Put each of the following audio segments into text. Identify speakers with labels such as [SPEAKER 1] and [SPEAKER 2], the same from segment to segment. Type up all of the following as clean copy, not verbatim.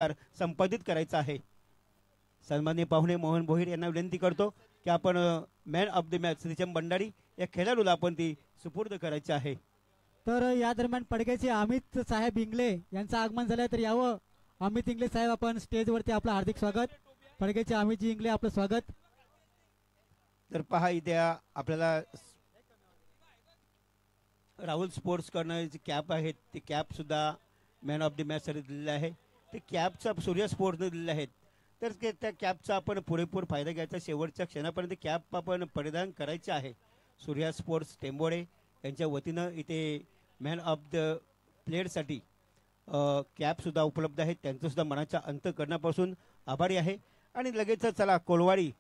[SPEAKER 1] संपादित करायचा आहे. सन्माननीय पाहुणे मोहन भोईर यांना विनंती करतो की आपण मॅन ऑफ द मॅच श्रीचम भंडारी या खेळाडूला आपण ती सुपूर्द करायची आहे.
[SPEAKER 2] तर या दरम्यान पडग्याचे अमित साहेब इंगले यांचं आगमन झालं तर यावं. अमित इंगले साहेब आपण स्टेजवरती आपलं हार्दिक स्वागत. पडग्याचे अमितजी इंगले आपलं स्वागत.
[SPEAKER 1] तर पहा इथे आपल्याला राहुल स्पोर्ट्स करणारी कॅप आहेत ती कॅप सुद्धा मॅन ऑफ द मॅच साठी दिलेली आहे. ते कॅपचा सूर्य स्पोर्ट्सने दिलेले आहेत. तर त्या कॅपचा आपण पुरेपूर फायदा घ्यायचा. शेवटच्या क्षणापर्यंत कॅप आपण परिधान करायचे आहे. सूर्या स्पोर्ट्स टेंबोडे यांच्या वतीनं इथे मॅन ऑफ द प्लेयरसाठी कॅपसुद्धा उपलब्ध आहेत. त्यांचंसुद्धा मनाच्या अंतःकरणापासून आभारी आहे. आणि लगेच चला कोलवाडी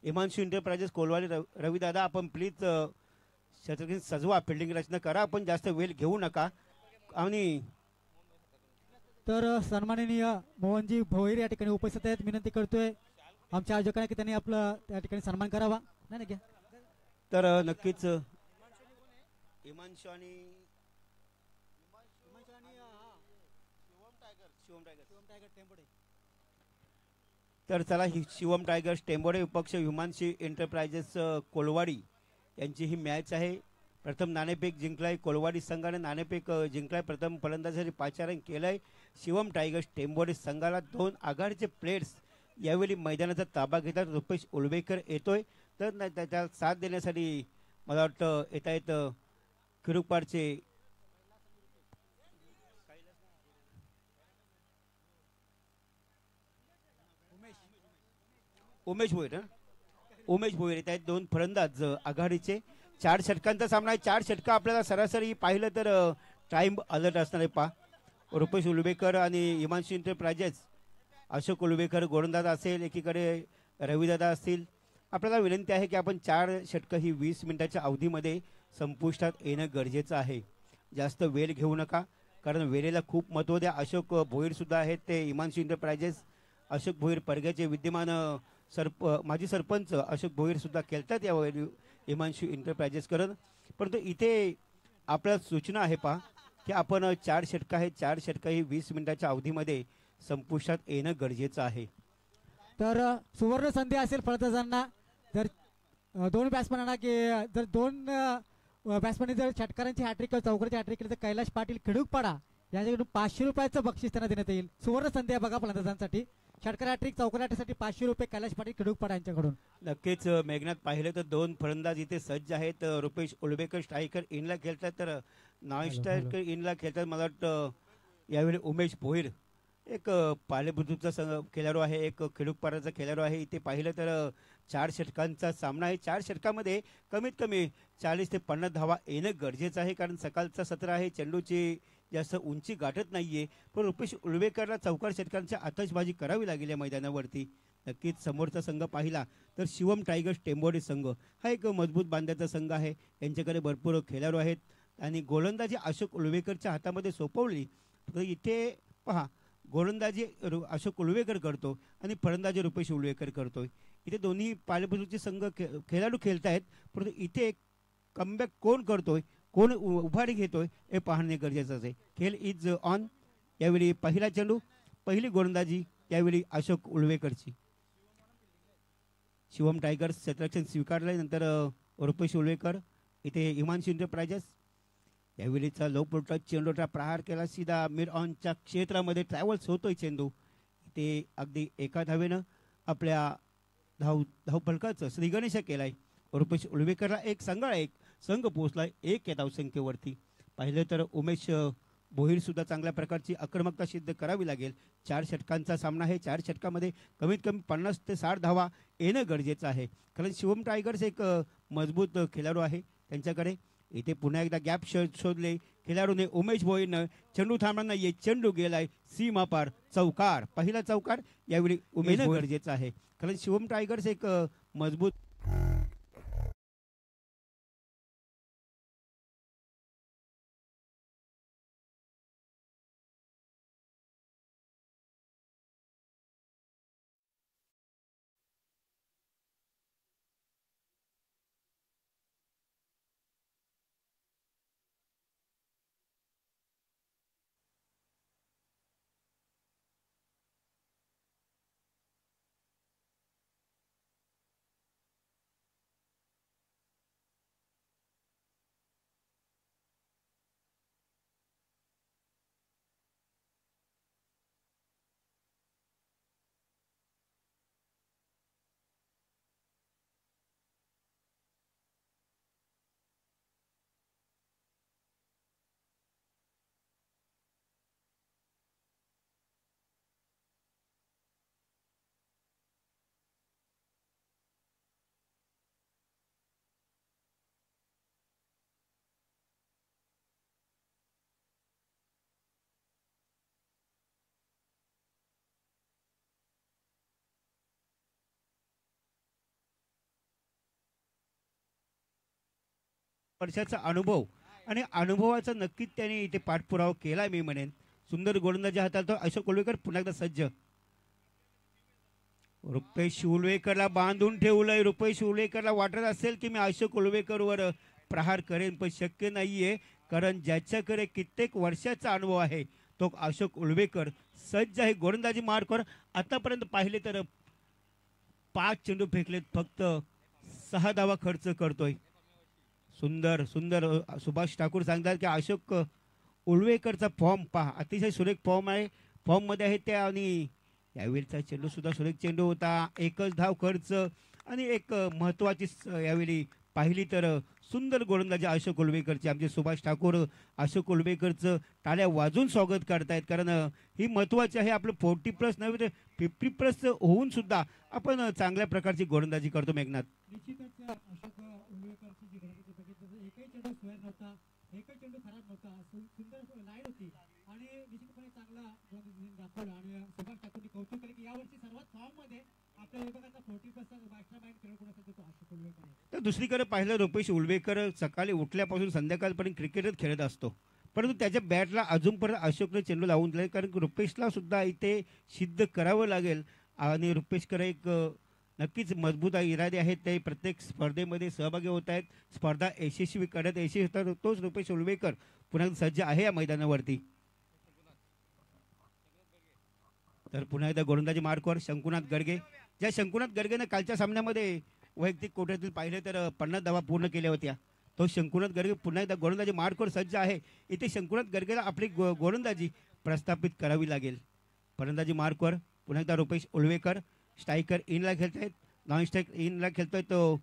[SPEAKER 1] हिमांशू एंटरप्राइजेस कोलवाडी रविदादा आपण प्लीज छत्रपती सजवा फिल्डिंग रचना करा. आपण जास्त वेळ घेऊ नका. आणि
[SPEAKER 2] तर सन्माननीय मोहनजी भोईर या ठिकाणी उपस्थित आहेत. विनंती करतोय आमच्या आयोजकांना की त्यांनी आपलं त्या ठिकाणी सन्मान करावा. नाही घ्या.
[SPEAKER 1] तर नक्कीच हिमांशू आणि तर चला शिवम टायगर्स टेंबोडे विपक्ष हिमांशी एंटरप्राइजेस कोलवाडी यांची ही मॅच आहे. प्रथम नाणेफेक जिंकलाय कोलवाडी संघाने. नाणेफेक जिंकलाय. प्रथम फलंदाजीसाठी 5 रन केलाय शिवम टायगर्स टेंबोडे संघाला. 2 आघाडीचे प्लेयर्स यावेळी मैदानाचा ताबा घेतात. रुपेश उलवेकर येतोय तर त्याला साथ देण्यासाठी मला वाटतं येत आहेत खिरुपाडचे उमेश भोईर. उमेश भोईर येत आहेत. 2 फलंदाज आघाडीचे. 4 षटकांचा सामना आहे. 4 षटकं आपल्याला सरासरी पाहिलं तर टाइम अलर्ट असणार आहे. पा रुपेश उलवेकर आणि हिमांशू एंटरप्राइजेस अशोक उलवेकर गोलंदाज असेल. एकीकडे रविदादा असतील. आपल्याला विनंती आहे की आपण 4 षटकं ही 20 मिनिटाच्या अवधीमध्ये संपुष्टात येणं गरजेचं आहे. जास्त वेळ घेऊ नका कारण वेळेला खूप महत्त्व द्या. अशोक भोईर सुद्धा आहेत ते हिमांशू एंटरप्राइजेस. अशोक भोईर परग्याचे विद्यमान माजी सरपंच अशोक भोईर सुद्धा खेळतात यावेळी हिमांशू एंटरप्राइजेस करत. परंतु इथे आपल्या सूचना आहे पहा की आपण 4 षटकं आहेत. 4 षटकं ही 20 मिनिटाच्या अवधीमध्ये संपुष्टात येणं गरजेचं आहे.
[SPEAKER 2] तर सुवर्ण संधी असेल फलंदाजांना. जर 2 बॅट्समॅनांना की जर 2 बॅट्समॅननी जर षटकारांची हॅट्रिक चौकाराची हॅट्रिक केली तर कैलाश पाटील खिडूकपाडा यांच्याकडून 500 रुपयाचं बक्षीस त्यांना देण्यात येईल. सुवर्ण संधी आहे बघा फलंदाजांसाठी. षटकार हॅट्रिक चौकार हॅट्रिकसाठी 500 रुपये कैलाश पाटील खिडूकपाडा यांच्याकडून.
[SPEAKER 1] नक्कीच मेघनाथ पाहिलं तर 2 फलंदाज इथे सज्ज आहेत. रुपेश उलवेकर स्ट्रायकर इनला खेळतात तर नॉन स्ट्रायकर इनला खेळतात. मला वाटतं यावेळी उमेश भोईर एक पालेबुद्रूचा खेळाडू आहे. एक खिडूकपाडाचा खेळाडू आहे. इथे पाहिलं तर 4 षटकांचा सामना आहे. 4 षटकामध्ये कमीत कमी 40 ते 50 धावा येणं गरजेचं आहे कारण सकाळचा सत्र आहे. चेंडूची जास्त उंची गाठत नाहीये. पण रुपेश उलवेकरला चौकार षटकांची आतषबाजी करावी लागेल या मैदानावरती. नक्कीच समोरचा संघ पाहिला तर शिवम टायगर्स टेंबोडे संघ हा एक मजबूत बांध्याचा संघ आहे. यांच्याकडे भरपूर खेळाडू आहेत आणि गोलंदाजी अशोक उलवेकरच्या हातामध्ये सोपवली तर इथे पहा गोलंदाजी अशोक उलवेकर करतो आणि फलंदाजी रुपेश उलवेकर करतोय. इथे दोन्ही पालेबुद्रूचे संघ खेळाडू खेळत आहेत. परंतु इथे कमबॅक कोण करतोय कोण उभारी घेतोय हे पाहणे गरजेचं आहे. खेळ इज ऑन. यावेळी पहिला चेंडू पहिली गोलंदाजी यावेळी अशोक उलवेकरची. शिवम टायगर्स क्षेत्ररक्षण स्वीकारलंय. नंतर रुपेश उलवेकर. इथे हिमांशू एंटरप्राइजेस यावेळीचा लो पुलटा चेंडूचा प्रहार केला सीधा मिड ऑनच्या क्षेत्रामध्ये ट्रॅव्हल्स होतोय चेंडू. इथे अगदी एका धावेनं आपल्या धावफलकाचं श्रीगणेश केलाय. रुपेश उलवेकरला एक संघाळा एक संघ पोहोचलाय 1 या धावसंख्येवरती. पाहिलं तर उमेश भोईर सुद्धा चांगल्या प्रकारची आक्रमकता सिद्ध करावी लागेल. 4 षटकांचा सामना आहे. 4 षटकामध्ये कमीत कमी 50 ते 60 धावा येणं गरजेचं आहे कारण शिवम टायगर्स एक मजबूत खेळाडू आहे त्यांच्याकडे. इथे पुन्हा एकदा गॅप शोधले खेळाडूने उमेश भोईरनं. चेंडू थांबणार नाहीये. चेंडू गेलाय सीमा पार. चौकार पहिला चौकार यावेळी उमेश गरजेचं आहे कारण शिवम टायगर्स एक मजबूत वर्षाचा अनुभव आणि अनुभवाचा नक्कीच त्याने इथे पाठपुरावा केला मी म्हणेन. सुंदर गोलंदाजी हाताळतो अशोक उलवेकर. पुन्हा एकदा सज्ज. रुपेश उलवेकरला बांधून ठेवलंय. रुपेश उलवेकरला वाटत असेल की मी अशोक उलवेकरवर प्रहार करेन, पण शक्य नाहीये, कारण ज्याच्याकडे कित्येक वर्षाचा अनुभव आहे तो अशोक उलवेकर सज्ज आहे. गोलंदाजी मार्कवर आतापर्यंत पाहिले तर 5 चेंडू फेकलेत, फक्त 6 धावा खर्च करतोय. सुंदर सुंदर. सुभाष ठाकूर सांगतात की अशोक उलवेकरचा फॉर्म पहा, अतिशय सुरेख फॉर्म आहे, फॉर्म मध्ये आहे त्या. आणि यावेळीचा चेंडू सुद्धा सुरेख चेंडू होता. एकच धाव खर्च आणि एक महत्वाची यावेळी पाहिली तर सुंदर गोलंदाजी अशोक उलवेकरची. आमचे सुभाष ठाकूर अशोक उलवेकरचं टाळ्या वाजून स्वागत करतायत, कारण ही महत्वाची आहे. आपलं 40+ नव्हे तर 50+ होऊन सुद्धा आपण चांगल्या प्रकारची गोलंदाजी करतो. मेघनाथ.
[SPEAKER 2] निश्चितच अशोक उलवेकरची जी गोलंदाजी बघितली, एकही चेंडू स्क्वेअर नव्हता, एकही चेंडू खराब नव्हता, सुंदर लाईन होती आणि निश्चितपणे चांगला गोलंदाजी दाखवला. आणि सुभाष ठाकूरनी कौतुक केले की यावर्षी सर्वात फॉर्म मध्ये आपल्या विभागाचा 40+ मास्टरमाइंड खेळ कोण असेल तो अशोक उलवेकर.
[SPEAKER 1] तर दुसरीकडे पाहिलं रुपेश उलवेकर सकाळी उठल्यापासून संध्याकाळपर्यंत क्रिकेटच खेळत असतो, परंतु त्याच्या बॅटला अजूनपर्यंत अशोकने चेंडू लावून दिले, कारण रुपेशला सुद्धा इथे सिद्ध करावं लागेल. आणि रुपेशकडे एक नक्कीच मजबूत इरादे आहेत, ते प्रत्येक स्पर्धेमध्ये सहभागी होत आहेत, स्पर्धा यशस्वी करत यशस्वी होतात. तोच रुपेश उलवेकर पुन्हा सज्ज आहे या मैदानावरती. तर पुन्हा एकदा गोलंदाजी मार्कवर शंकुनाथ गडगे. ज्या शंकुनाथ गडगेनं कालच्या सामन्यामध्ये वैयक्तिक कोट्यातील पाहिले तर 50 धावा पूर्ण केल्या होत्या, तो शंकुनाथ गडगे पुन्हा एकदा गोलंदाजी मार्कवर सज्ज आहे. इथे शंकुनाथ गडगेला आपली गोलंदाजी प्रस्थापित करावी लागेल. फलंदाजी मार्कवर पुन्हा एकदा रुपेश उलवेकर. स्ट्रायकर इनला खेळतायत, नॉन स्ट्राईक इनला खेळतोय तो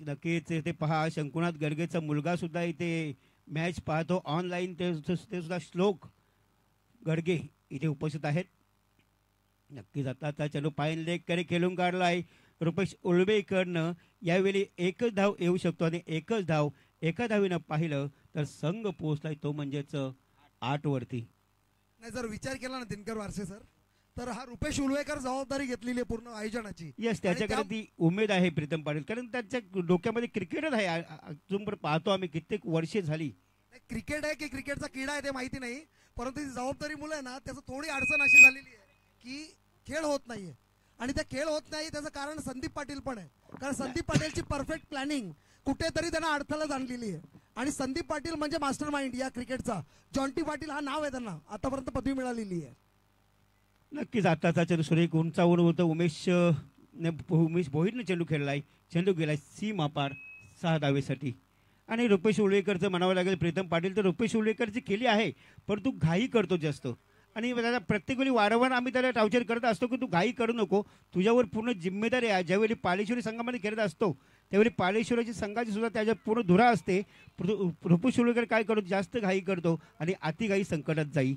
[SPEAKER 1] नक्कीच ते पहा. शंकुनाथ गडगेचा मुलगा सुद्धा इथे मॅच पाहतो ऑनलाईन, ते सुद्धा श्लोक गडगे इथे उपस्थित आहेत. नक्कीच आता चलो पायन लेग कडे खेळून काढला आहे रुपेश उलवेकरनं. यावेळी एकच धाव येऊ शकतो आणि एकच धाव एका धावीनं पाहिलं तर संघ पोहोचलाय, तो म्हणजेच 8 वरती.
[SPEAKER 3] नाही, जर विचार केला ना दिनकर वारसे सर, तर हा रुपेश उलवेकर जबाबदारी घेतलेली आहे पूर्ण आयोजनाची.
[SPEAKER 1] यस, त्याच्याकडे ती उमेद आहे प्रीतम पाटील, कारण त्याच्या डोक्यामध्ये क्रिकेटच आहे. अजूनपर्यंत पाहतो आम्ही कित्येक वर्षे झाली.
[SPEAKER 3] क्रिकेट आहे की क्रिकेटचा किडा आहे ते माहिती नाही, परंतु ती जबाबदारी मुळे आहे ना, त्याचं थोडी अडचण अशी झालेली आहे की खेळ होत नाहीये. आणि त्या खेळ होत नाही त्याचं कारण संदीप पाटील पण आहे, कारण संदीप पाटीलची परफेक्ट प्लॅनिंग कुठेतरी त्यांना अडथळा आणलेली आहे. आणि संदीप पाटील म्हणजे मास्टर माइंड या क्रिकेटचा. जॉन्टी पाटील हा नाव आहे त्यांना, आतापर्यंत पदवी मिळालेली आहे.
[SPEAKER 1] नक्कीच आताचा चेंडू सुरेख उंचावून होतं. उमेश भोईरने चेंडू खेळलाय, चेंडू गेलाय सीमा पार 6 धावेसाठी. आणि रुपेश उलवेकरचं म्हणावं लागेल प्रीतम पाटील, तर रुपेश उलवेकरची केली आहे, परंतु घाई करतो जास्त. आणि त्याला प्रत्येक वेळी वारंवार आम्ही त्याला टावचर करत असतो की तू घाई करू नको, तुझ्यावर पूर्ण जिम्मेदारी आहे. ज्यावेळी पालेश्वरी संघामध्ये खेळत असतो त्यावेळी पालेश्वराची संघाची सुद्धा त्याच्यात पूर्ण धुरा असते. रुपेश उलवेकर काय करतो, जास्त घाई करतो आणि अति घाई संकटात जाई.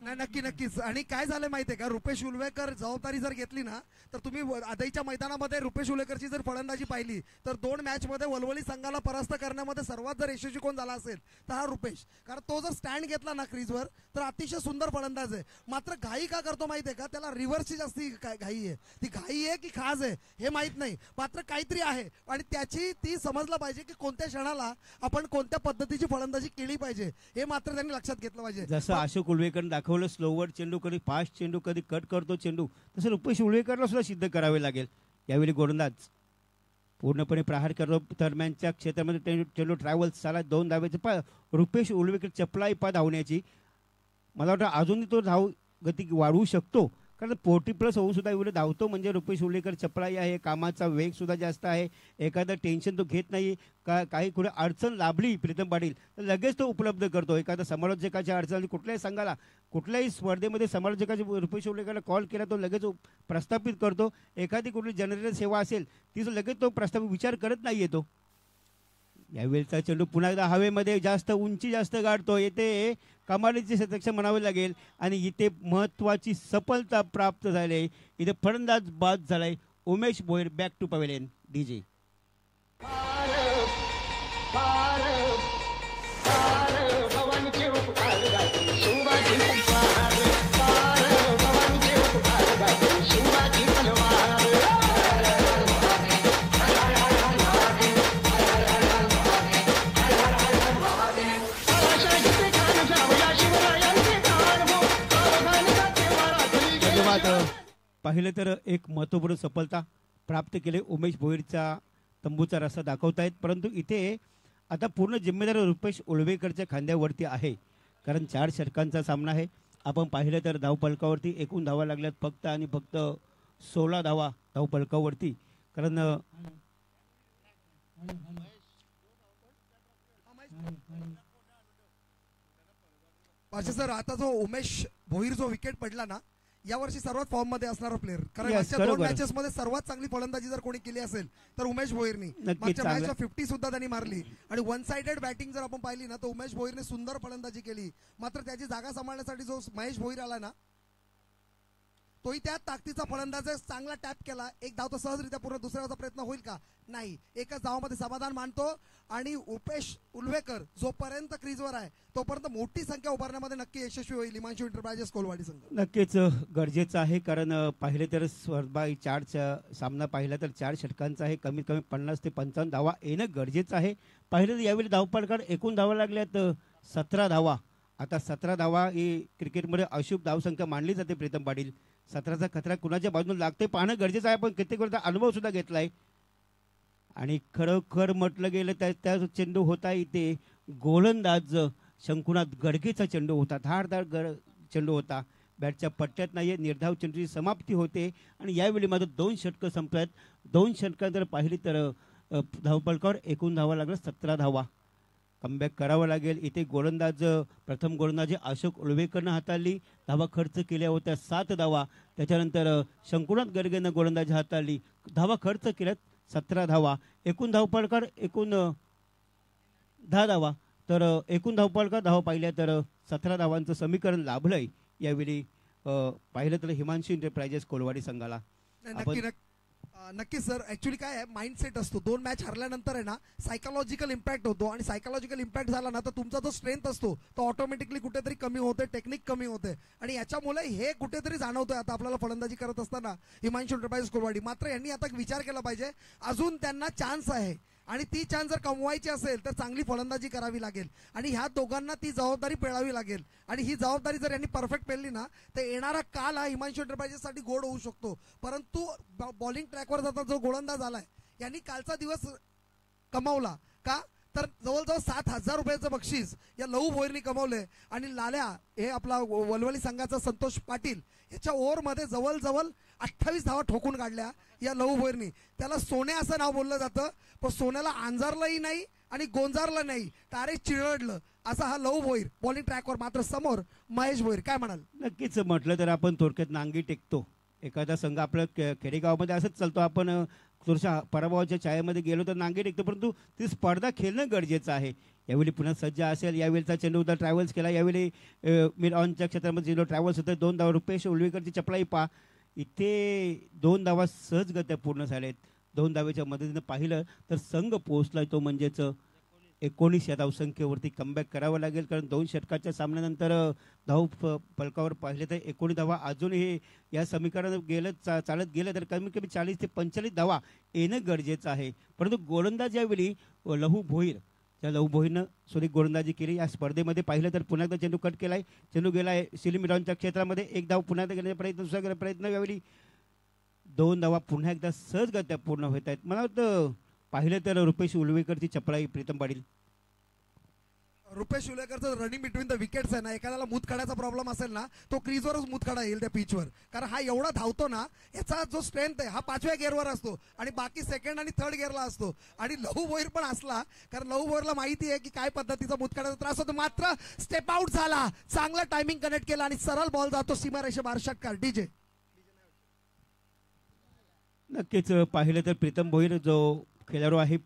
[SPEAKER 3] नाही, नक्कीच. आणि काय झालं माहितीये का, रुपेश उलवेकर जबाबदारी जर घेतली ना, तर तुम्ही आदईच्या मैदानामध्ये रुपेश उलवेकरची जर फलंदाजी पाहिली तर 2 मॅचमध्ये वलवली संघाला परास्त करण्यामध्ये सर्वात जर यशस्वी कोण झाला असेल तर हा रुपेश. कारण तो जर स्टँड घेतला ना क्रीजवर तर अतिशय सुंदर फलंदाज आहे. मात्र घाई का करतो माहितीये का, त्याला रिव्हर्सची जास्ती घाई आहे. ती घाई आहे की खाज आहे हे माहित नाही, मात्र काहीतरी आहे आणि त्याची ती समजलं पाहिजे की कोणत्या क्षणाला आपण कोणत्या पद्धतीची फलंदाजी केली पाहिजे हे मात्र त्यांनी लक्षात घेतलं पाहिजे.
[SPEAKER 1] जसं अशोक उलवेकर दाखवलं स्लोवर चेंडू, कधी फास्ट चेंडू, कधी कट करतो चेंडू, तसं रुपेश उलवेकरला सुद्धा सिद्ध करावे लागेल. यावेळी गोलंदाज पूर्णपणे प्रहार करतो दरम्यानच्या क्षेत्रामध्ये चेंडू ट्रॅव्हल्स झाला 2 धावेचे. रुपेश उलवेकर चपलाई पा धावण्याची, मला वाटतं अजूनही तो धाव गती वाढवू शकतो, कारण 40+ होऊन सुद्धा एवढं धावतो म्हणजे रुपेश उलवेकर चपलाई आहे. कामाचा वेग सुद्धा जास्त आहे, एखादं टेन्शन तो घेत नाही. काही कुठे अडचण लाभली प्रीतम पाटील तर लगेच तो उपलब्ध करतो. एखादा समालोचकाची अडचण कुठल्याही संघाला कुठल्याही स्पर्धेमध्ये समालोचकाची रुपेश उलवेकरला कॉल केला तो लगेच प्रस्थापित करतो. एखादी कुठली जनरल सेवा असेल तिचं लगेच तो प्रस्थापित विचार करत नाही येतो. यावेळेचा चेंडू पुन्हा एकदा हवेमध्ये जास्त उंची जास्त गाठतो, येथे कमालीचे शतक म्हणावे लागेल आणि इथे महत्वाची सफलता प्राप्त झाली. इथे फलंदाज बाद झालाय Umesh Bhoir. Back to pavilion DJ. पाहिलं तर एक महत्त्वपूर्ण सफलता प्राप्त केले उमेश भोईरचा तंबूचा रस्ता दाखवतायत, परंतु इथे आता पूर्ण जिम्मेदारी रुपेश उळवेकरच्या खांद्यावरती आहे, कारण 4 षटकांचा सामना आहे. आपण पाहिलं तर धावफलकावरती एकूण धावा लागल्यात फक्त आणि फक्त 16 धावा धावफलकावरती, कारण
[SPEAKER 3] पाचशे सर, आता जो उमेश भोईर जो विकेट पडला ना, यावर्षी सर्वात फॉर्म मध्ये असणारा प्लेअर, कारण
[SPEAKER 1] Yes,
[SPEAKER 3] मागच्या 2
[SPEAKER 1] बरोबर.
[SPEAKER 3] मॅचेस मध्ये सर्वात चांगली फलंदाजी जर कोणी केली असेल तर उमेश भोईरनी.
[SPEAKER 1] नक्कीच
[SPEAKER 3] मागच्या
[SPEAKER 1] चांगलं.
[SPEAKER 3] मॅचला 50 सुद्धा त्यांनी मारली आणि वन साइडेड बॅटिंग जर आपण पाहिली ना, तर उमेश भोईरने सुंदर फलंदाजी केली. मात्र त्याची जागा सांभाळण्यासाठी जो महेश भोईर आला ना, तोही त्या ताकदीचा फलंदाज चांगला टॅप केला. एक धाव तर सहजरित्या पूर्ण दुसऱ्याचा प्रयत्न होईल का? नाही, एकच धावामध्ये समाधान मानतो आणि उपेश उल्वेकर जोपर्यंत क्रीजवर आहे तोपर्यंत मोठी संख्या उभारण्यामध्ये नक्की यशस्वी होईल हिमांशू एंटरप्राइजेस कोलवाडी संघ.
[SPEAKER 1] नक्कीच गरजेचं आहे, कारण पाहिले तर स्पर्धा 4चा सामना पाहिला तर 4 षटकांचा आहे. कमीत कमी 50 ते 55 धावा येणं गरजेचं आहे. पाहिलं तर यावेळी धावफलकावर एकूण धावा लागल्यात 17 धावा. आता 17 धावा ही क्रिकेटमध्ये अशुभ धावसंख्या मानली जाते. प्रीतम पाटील, 17चा खतरा कुणाच्या बाजूने लागते पाहणं गरजेचं आहे. पण कित्येक वेळचा अनुभव सुद्धा घेतलाय आणि खरोखर म्हटलं गेलं तर त्या चेंडू होता इथे गोलंदाज शंकुनाथ गडगेचा चेंडू होता. धारदार चेंडू होता, बॅटच्या पट्ट्यात नाहीये. निर्धाव चेंडूची समाप्ती होते आणि यावेळी मात्र 2 षटकं संपल्यात. 2 षटकं जर पाहिली तर धावफलकावर एकूण धावा लागलं 17 धावा. कमबॅक करावं लागेल. इथे गोलंदाज प्रथम गोलंदाजी अशोक उळवेकरनं हाताळली, धावा खर्च केल्या होत्या 7 धावा. त्याच्यानंतर शंकुनाथ गडगेनं गोलंदाजी हाताळली, धावा खर्च केल्यात 17 धावा. एकूण धावफलकावर एकूण 10 धावा. तर एकूण धावफलकावर धावा पाहिल्या तर 17 धावांचं समीकरण लाभलंय यावेळी पाहिलं तर हिमांशू एंटरप्राइजेस कोलवाडी संघाला.
[SPEAKER 3] नक्की सर, ऍक्च्युली काय आहे, माइंडसेट असतो. 2 मॅच हरल्यानंतर आहे ना सायकोलॉजिकल इम्पॅक्ट होतो आणि सायकोलॉजिकल इम्पॅक्ट झाला ना तर तुमचा जो स्ट्रेंथ असतो तो ऑटोमॅटिकली कुठेतरी कमी होते, टेक्निक कमी होते आणि याच्यामुळे हे कुठेतरी जाणवतोय आता आपल्याला फलंदाजी करत असताना हिमांशू एंटरप्राइजेस कोलवाडी. मात्र यांनी आता विचार केला पाहिजे, अजून त्यांना चान्स आहे आणि ती चान्स जर कमवायची असेल तर चांगली फलंदाजी करावी लागेल आणि ह्या दोघांना ती जबाबदारी पेळावी लागेल आणि ही जबाबदारी जर यांनी परफेक्ट पेलली ना तर येणारा काल हा हिमांशू एंटरप्राइजेससाठी गोड होऊ शकतो. परंतु बॉलिंग ट्रॅकवर जाता जो गोलंदाज आलाय यांनी कालचा दिवस कमावला का, तर जवळजवळ 7,000 रुपयाचं बक्षीस या लहू भोईरनी कमवले आणि लाल्या हे आपला वलवली संघाचा संतोष पाटील याच्या ओव्हरमध्ये जवळजवळ 28 धावा ठोकून काढल्या या लहू भोईरनी. त्याला सोने असं नाव बोललं जातं, पण सोन्याला आंजारलंही नाही आणि गोंजारलं नाही, डायरेक्ट चिरडलं असा हा लहू भोईर बॉलिंग ट्रॅकवर. मात्र समोर महेश भोईर. काय म्हणाल?
[SPEAKER 1] नक्कीच म्हटलं तर आपण थोडक्यात नांगी टेकतो. एखादा संघ आपलं खेडेगावामध्ये असंच चालतो, आपण थोडशा पराभवाच्या छायेमध्ये गेलो तर नांगी टेकतो, परंतु ती स्पर्धा खेळणं गरजेचं आहे. यावेळी पुन्हा सज्ज असेल. यावेळीचा चेंडू होता ट्रॅव्हल्स केला, यावेळी मिड ऑनच्या क्षेत्रामध्ये चेंडू ट्रॅव्हल्स होतं. 2 धावा. रुपेश उळवेकरची चपळाई पा, इथे 2 धावा सहजगत्या पूर्ण झालेत. 2 धावेच्या मदतीनं पाहिलं तर संघ पोहोचलाय तो म्हणजेच 19 या धावसंख्येवरती कमबॅक करावं लागेल, कारण 2 षटकाच्या सामन्यानंतर धाव फलकावर पाहिले तर 19 धावा अजूनही या समीकरण गेलं चालत गेलं तर कमीत कमी 40 ते 45 धावा येणं गरजेचं आहे. परंतु गोलंदाज यावेळी लहू भोईर, त्या लहू भोईरनं सुरेख गोलंदाजी केली या स्पर्धेमध्ये. पाहिलं तर पुन्हा एकदा चेंडू कट केलाय, चेंडू गेलाय सिली मिडॉनच्या क्षेत्रामध्ये. 1 धाव पुन्हा एकदा घेण्याचा प्रयत्न, दुसरा प्रयत्न. यावेळी 2 धावा पुन्हा एकदा सहजगत्या पूर्ण होत आहेत. मला वाटतं पाहिलं तर रुपेश उळवेकरची चपळाई. प्रीतम पाटील,
[SPEAKER 3] रुपेश उळवेकरचं रनिंग बिटवीन द विकेट्स आहे ना, एखाद्याला मूतखड्याचा प्रॉब्लेम असेल ना तो क्रीजवरच मूतखडा येईल त्या पिचवर, कारण हा एवढा धावतो ना, याचा जो स्ट्रेंथ आहे हा 5व्या गिअरवर असतो आणि बाकी 2nd आणि 3rd गिअरला असतो. आणि लहू भोईर पण असला, कारण लहू भोईरला माहिती आहे की काय पद्धतीचा मूतखड्याचा त्रास होतो. मात्र स्टेप आउट झाला, चांगला टायमिंग कनेक्ट केला आणि सरळ बॉल जातो सीमारेषेबाहेर. षटकार डीजे.
[SPEAKER 1] नक्कीच पाहिलं तर प्रीतम भोईर जो खेळाडू आहे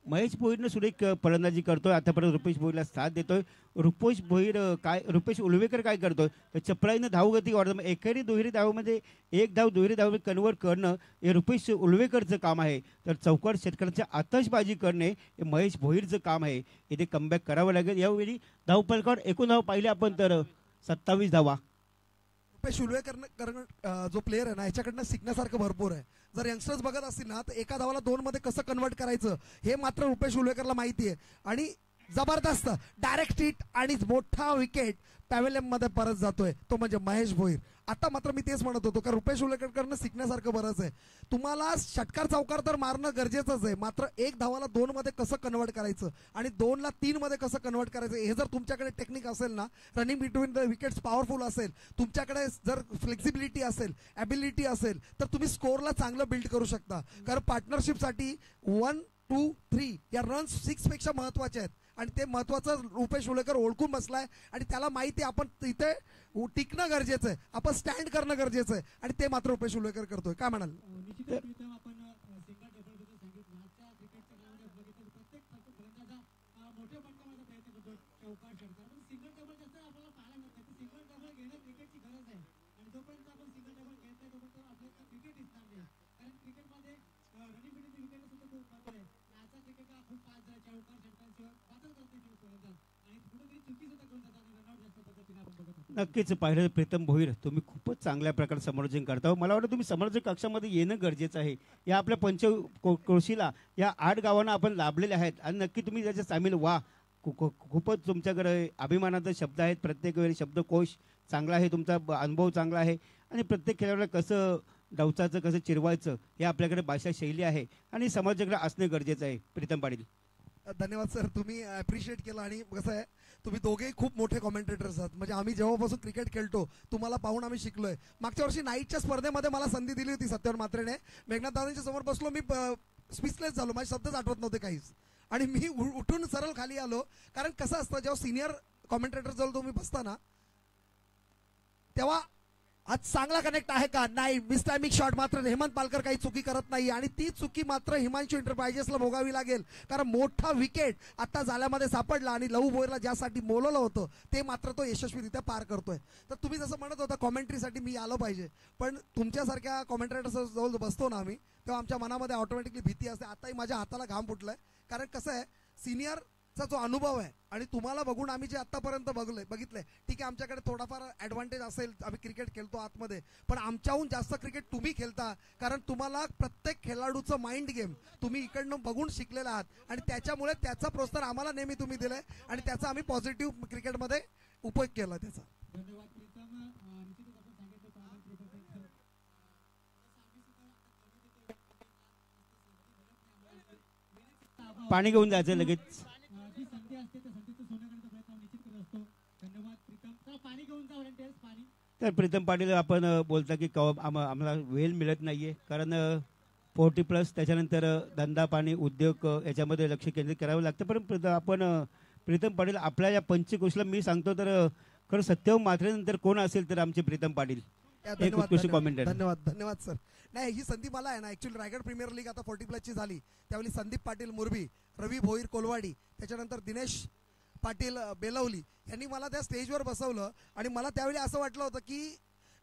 [SPEAKER 1] महेश भोईरनं सुरेख फलंदाजी करतोय. आतापर्यंत रुपेश भोईरला साथ देतोय. रुपेश उळवेकर काय करतोय तर चपळाईनं धावगती वाढवतो. एकेरी दुहेरी धावमध्ये 1 धाव दुहेरी धाव कन्वर्ट करणं हे रुपेश उळवेकरचं काम आहे, तर चौकार षटकांची आतषबाजी करणे हे महेश भोईरचं काम आहे. इथे कमबॅक करावं लागेल. यावेळी धावफलकावर एकूण धाव पाहिले आपण तर 27 धावा.
[SPEAKER 3] रुपेश उळवेकर जो प्लेअर आहे ना ह्याच्याकडनं शिकण्यासारखं भरपूर आहे. जर यंगस्टर्स बघत असतील ना तर एका धावाला 2 मध्ये कसं कन्वर्ट करायचं हे मात्र रुपेश उळवेकरला माहिती आहे. आणि जबरदस्त डायरेक्ट हिट आणि मोठा विकेट पॅव्हेलियन मध्ये परत जातोय तो म्हणजे महेश भोईर. आता मात्र मी तेच म्हणत होतो का रुपेश उल्लेकरनं शिकण्यासारखं बरंच आहे. तुम्हाला षटकार चौकार तर मारणं गरजेचंच आहे, मात्र 1 धावाला 2 मध्ये कसं कन्वर्ट करायचं आणि 2 ला 3 मध्ये कसं कन्वर्ट करायचं हे जर तुमच्याकडे टेक्निक असेल ना, running between the wickets powerful असेल, तुमच्याकडे जर फ्लेक्सिबिलिटी असेल, ॲबिलिटी असेल, तर तुम्ही स्कोअरला चांगलं बिल्ड करू शकता. कारण पार्टनरशिपसाठी 1, 2, 3 या रन्स 6 पेक्षा महत्वाचे आहेत आणि ते महत्वाचं रुपेश उल्लेकर ओळखून बसलाय आणि त्याला माहिती आपण इथे टिकणं गरजेचं आहे, आपण स्टँड करणं गरजेचं आहे आणि ते मात्र रुपेश उल्लेकर करतोय. काय म्हणाल?
[SPEAKER 1] नक्कीच पाहिलं प्रीतम भोईर, तुम्ही खूपच चांगल्या प्रकारे समर्थन करता. मला वाटतं तुम्ही समर्थन कक्षामध्ये येणं गरजेचं आहे. या आपल्या कोळशीला या 8 गावांना आपण लाभलेले आहेत आणि नक्की तुम्ही त्याच्या सामील व्हा. खूपच तुमच्याकडे अभिमानाचे शब्द आहेत. प्रत्येक वेळी शब्दकोश चांगला आहे, तुमचा अनुभव चांगला आहे आणि प्रत्येक खेळाडूला कसं डावचाचं कसं चिरवायचं हे आपल्याकडे भाषा शैली आहे आणि समाजाकडे असणे गरजेचं आहे. प्रीतम पाटील,
[SPEAKER 3] धन्यवाद सर, तुम्ही अप्रिशिएट केलं. आणि कसं आहे, तुम्ही दोघेही खूप मोठे कॉमेंटेटर्स आहात. म्हणजे आम्ही जेव्हापासून क्रिकेट खेळतो तुम्हाला पाहून आम्ही शिकलोय. मागच्या वर्षी नाईटच्या स्पर्धेमध्ये मला संधी दिली होती सत्यवान म्हात्रेने. मेघनाथ दादांच्या समोर बसलो, मी स्पीचलेस झालो, माझे शब्दच आठवत नव्हते काहीच आणि मी उठून सरळ खाली आलो. कारण कसं असतं, जेव्हा सिनियर कॉमेंटेटर जवळ तुम्ही बसता ना तेव्हा आज चांगला कनेक्ट आहे का नाही, मिसटायमिंग शॉट मात्र हेमंत पालकर काही चुकी करत नाही आणि ती चुकी मात्र हिमांशू एंटरप्राइजेसला भोगावी लागेल. कारण मोठा विकेट आता जाल्यामध्ये सापडला आणि लहू भोईरला ज्यासाठी बोलवलं होतं ते मात्र तो यशस्वीरित्या पार करतोय. तर तुम्ही जसं म्हणत होता कॉमेंट्रीसाठी मी आलो पाहिजे, पण तुमच्यासारख्या कॉमेंटेटर्स जवळ बसतो ना आम्ही तेव्हा आमच्या मनामध्ये ऑटोमॅटिकली भीती असते. आताही माझ्या हाताला घाम फुटलाय. कारण कसं आहे, सिनियरचा जो अनुभव आहे आणि तुम्हाला बघून आम्ही जे आतापर्यंत बघितलंय, ठीक आहे आमच्याकडे थोडाफार ॲडव्हान्टेज असेल, आम्ही क्रिकेट खेळतो आतमध्ये, पण आमच्याहून जास्त क्रिकेट तुम्ही खेळता. कारण तुम्हाला प्रत्येक खेळाडूचं माइंड गेम तुम्ही इकडनं बघून शिकलेला आहात आणि त्याच्यामुळे त्याचा प्रोत्साहन आम्हाला नेहमी तुम्ही दिलंय आणि त्याचा आम्ही पॉझिटिव्ह क्रिकेटमध्ये उपयोग केला त्याचा.
[SPEAKER 1] पाणी घेऊन जायचं लगेच. तर प्रीतम पाटील, आपण बोलता की आम्हाला वेळ मिळत नाहीये कारण 40+ त्याच्यानंतर धंदा पाणी उद्योग याच्यामध्ये लक्ष केंद्रित करावं लागतं. पण आपण प्रीतम पाटील आपल्या या पंचकोशला मी सांगतो तर खरं सत्यम मात्रेनंतर कोण असेल तर आमचे प्रीतम पाटील, एक उत्कृष्ट कॉमेंटर.
[SPEAKER 3] धन्यवाद धन्यवाद सर. नाही, ही संधी मला आहे ना, ऍक्च्युअली रायगड प्रीमियर लीग आता 40+ झाली त्यावेळी संदीप पाटील मुरबी, रवी भोईर कोलवाडी, त्याच्यानंतर दिनेश पाटील बेलवली यांनी मला त्या स्टेजवर बसवलं आणि मला त्यावेळी असं वाटलं होतं की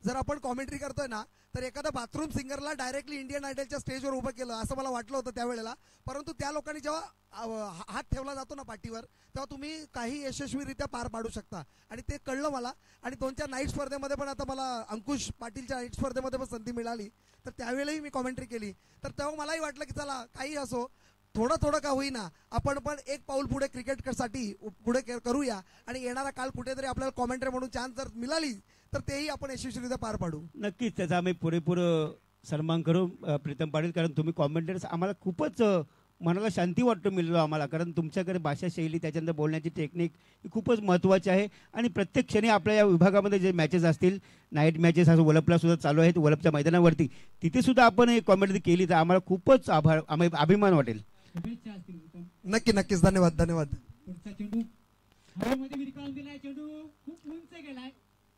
[SPEAKER 3] जर आपण कॉमेंट्री करतोय ना तर एखादा बाथरूम सिंगरला डायरेक्टली इंडियन आयडलच्या स्टेजवर उभं केलं असं मला वाटलं होतं त्यावेळेला. परंतु त्या लोकांनी जेव्हा हात ठेवला जातो ना पाठीवर तेव्हा तुम्ही काही यशस्वीरित्या पार पाडू शकता आणि ते कळलं मला. आणि 2-4 नाईट स्पर्धेमध्ये पण आता मला अंकुश पाटीलच्या नाईट स्पर्धेमध्ये पण संधी मिळाली तर त्यावेळेलाही मी कॉमेंट्री केली. तर तेव्हा मलाही वाटलं की चला काही असो, थोडं थोडं का होईना आपण पण एक पाऊल पुढे क्रिकेटसाठी पुढे करूया आणि येणारा काल कुठेतरी आपल्याला कॉमेंट्री म्हणून चान्स जर मिळाली तर तेही आपण यशस्वीरित्या पार पाडू.
[SPEAKER 1] नक्कीच त्याचा आम्ही पुरेपूर सन्मान करू प्रीतम पाटील. कारण तुम्ही कॉमेंटेटर्स आम्हाला खूपच मनाला शांती वाटतो मिळलो आम्हाला. कारण तुमच्याकडे भाषा शैली त्याच्यानंतर बोलण्याची टेक्निक ही खूपच महत्त्वाची आहे आणि प्रत्येक क्षणी आपल्या या विभागामध्ये जे मॅचेस असतील, नाईट मॅचेस असं वलपला सुद्धा चालू आहेत वलपच्या मैदानावरती, तिथे सुद्धा आपण एक कॉमेंट्री केली तर आम्हाला खूपच अभिमान वाटेल.
[SPEAKER 3] नक्की नक्कीच. धन्यवाद धन्यवाद.
[SPEAKER 2] चेंडू हवेमध्ये विरकाळून दिलाय, चेंडू खूप उंच गेलाय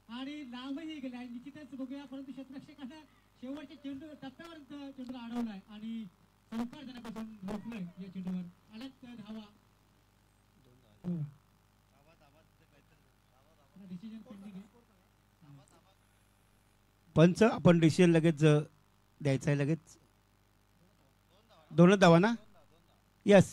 [SPEAKER 2] आणि लांबही गेलाय. निश्चितच बघूया, परंतु क्षेत्ररक्षकांना शेवटच्या चेंडू टप्प्यावर चेंडू अडवलाय आणि चौकार जाण्यापासून रोखलंय. या चेंडूवर अलग धावा. डिसिजन पेंडिंग आहे.
[SPEAKER 1] पंच आपण डिसिजन लगेच द्यायचं आहे. लगेच 2 धावा ना? यस.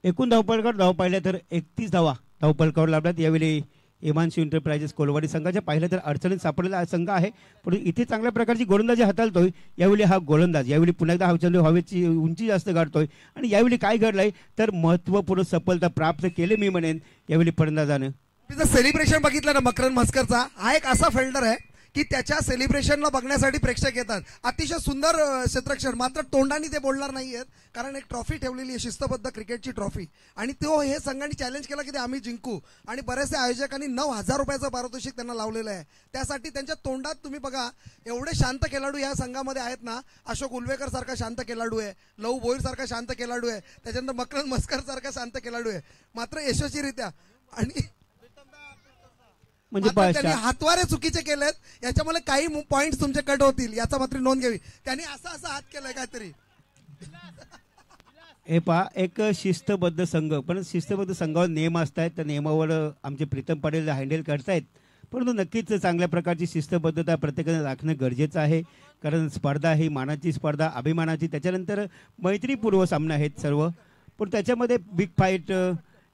[SPEAKER 1] एकूण धावपलकर धाव पाहिल्या तर 31 धावा धावपलकावर लाभल्यात. यावेळी हिमांशू एंटरप्राइजेस कोलवाडी संघाच्या पाहिलं तर अडचणीत सापडलेला संघ आहे, परंतु इथे चांगल्या प्रकारची गोलंदाजी हाताळतोय यावेळी हा गोलंदाज. यावेळी पुन्हा एकदा हा चेंडू हवेची उंची जास्त गाठतोय आणि यावेळी काय घडलंय तर महत्त्वपूर्ण सफलता प्राप्त केली मी म्हणेन यावेळी फलंदाजानं.
[SPEAKER 3] तिचं सेलिब्रेशन बघितलं ना मकरंद म्हस्करचा, हा एक असा फिल्डर आहे की त्याच्या सेलिब्रेशनला बघण्यासाठी प्रेक्षक येतात. अतिशय सुंदर क्षेत्ररक्षण, मात्र तोंडाने ते बोलणार नाहीयेत कारण एक ट्रॉफी ठेवलेली आहे, शिस्तबद्ध क्रिकेटची ट्रॉफी, आणि तो हे संघाने चॅलेंज केला की ते आम्ही जिंकू, आणि बरेचसे आयोजकांनी 9,000 रुपयाचं पारितोषिक त्यांना लावलेलं आहे. त्यासाठी त्यांच्या तोंडात तुम्ही बघा, एवढे शांत खेळाडू या संघामध्ये आहेत ना. अशोक उलवेकर सारखा शांत खेळाडू आहे, लहू भोईर सारखा शांत खेळाडू आहे, त्याच्यानंतर मकरंद म्हस्कर सारखा शांत खेळाडू आहे, मात्र यशस्वीरित्या आणि
[SPEAKER 1] म्हणजे
[SPEAKER 3] त्यांनी हातवारे चुकीचे केलेत, याच्यामुळे काही पॉइंट तुमचे कट होतील, याचा मात्र नोंद घ्यावी. त्यांनी असा हात केलाय काहीतरी.
[SPEAKER 1] हे पहा, एक शिस्तबद्ध संघ, पण शिस्तबद्ध संघावर नियम असतात, त्या नियमावर आमचे प्रीतम पाटील हँडल करतायत, परंतु नक्कीच चांगल्या प्रकारची शिस्तबद्धता प्रत्येकाने राखणं गरजेचं आहे. कारण स्पर्धा ही मानाची स्पर्धा, अभिमानाची, त्याच्यानंतर मैत्रीपूर्व सामने आहेत सर्व, पण त्याच्यामध्ये बिग फाईट,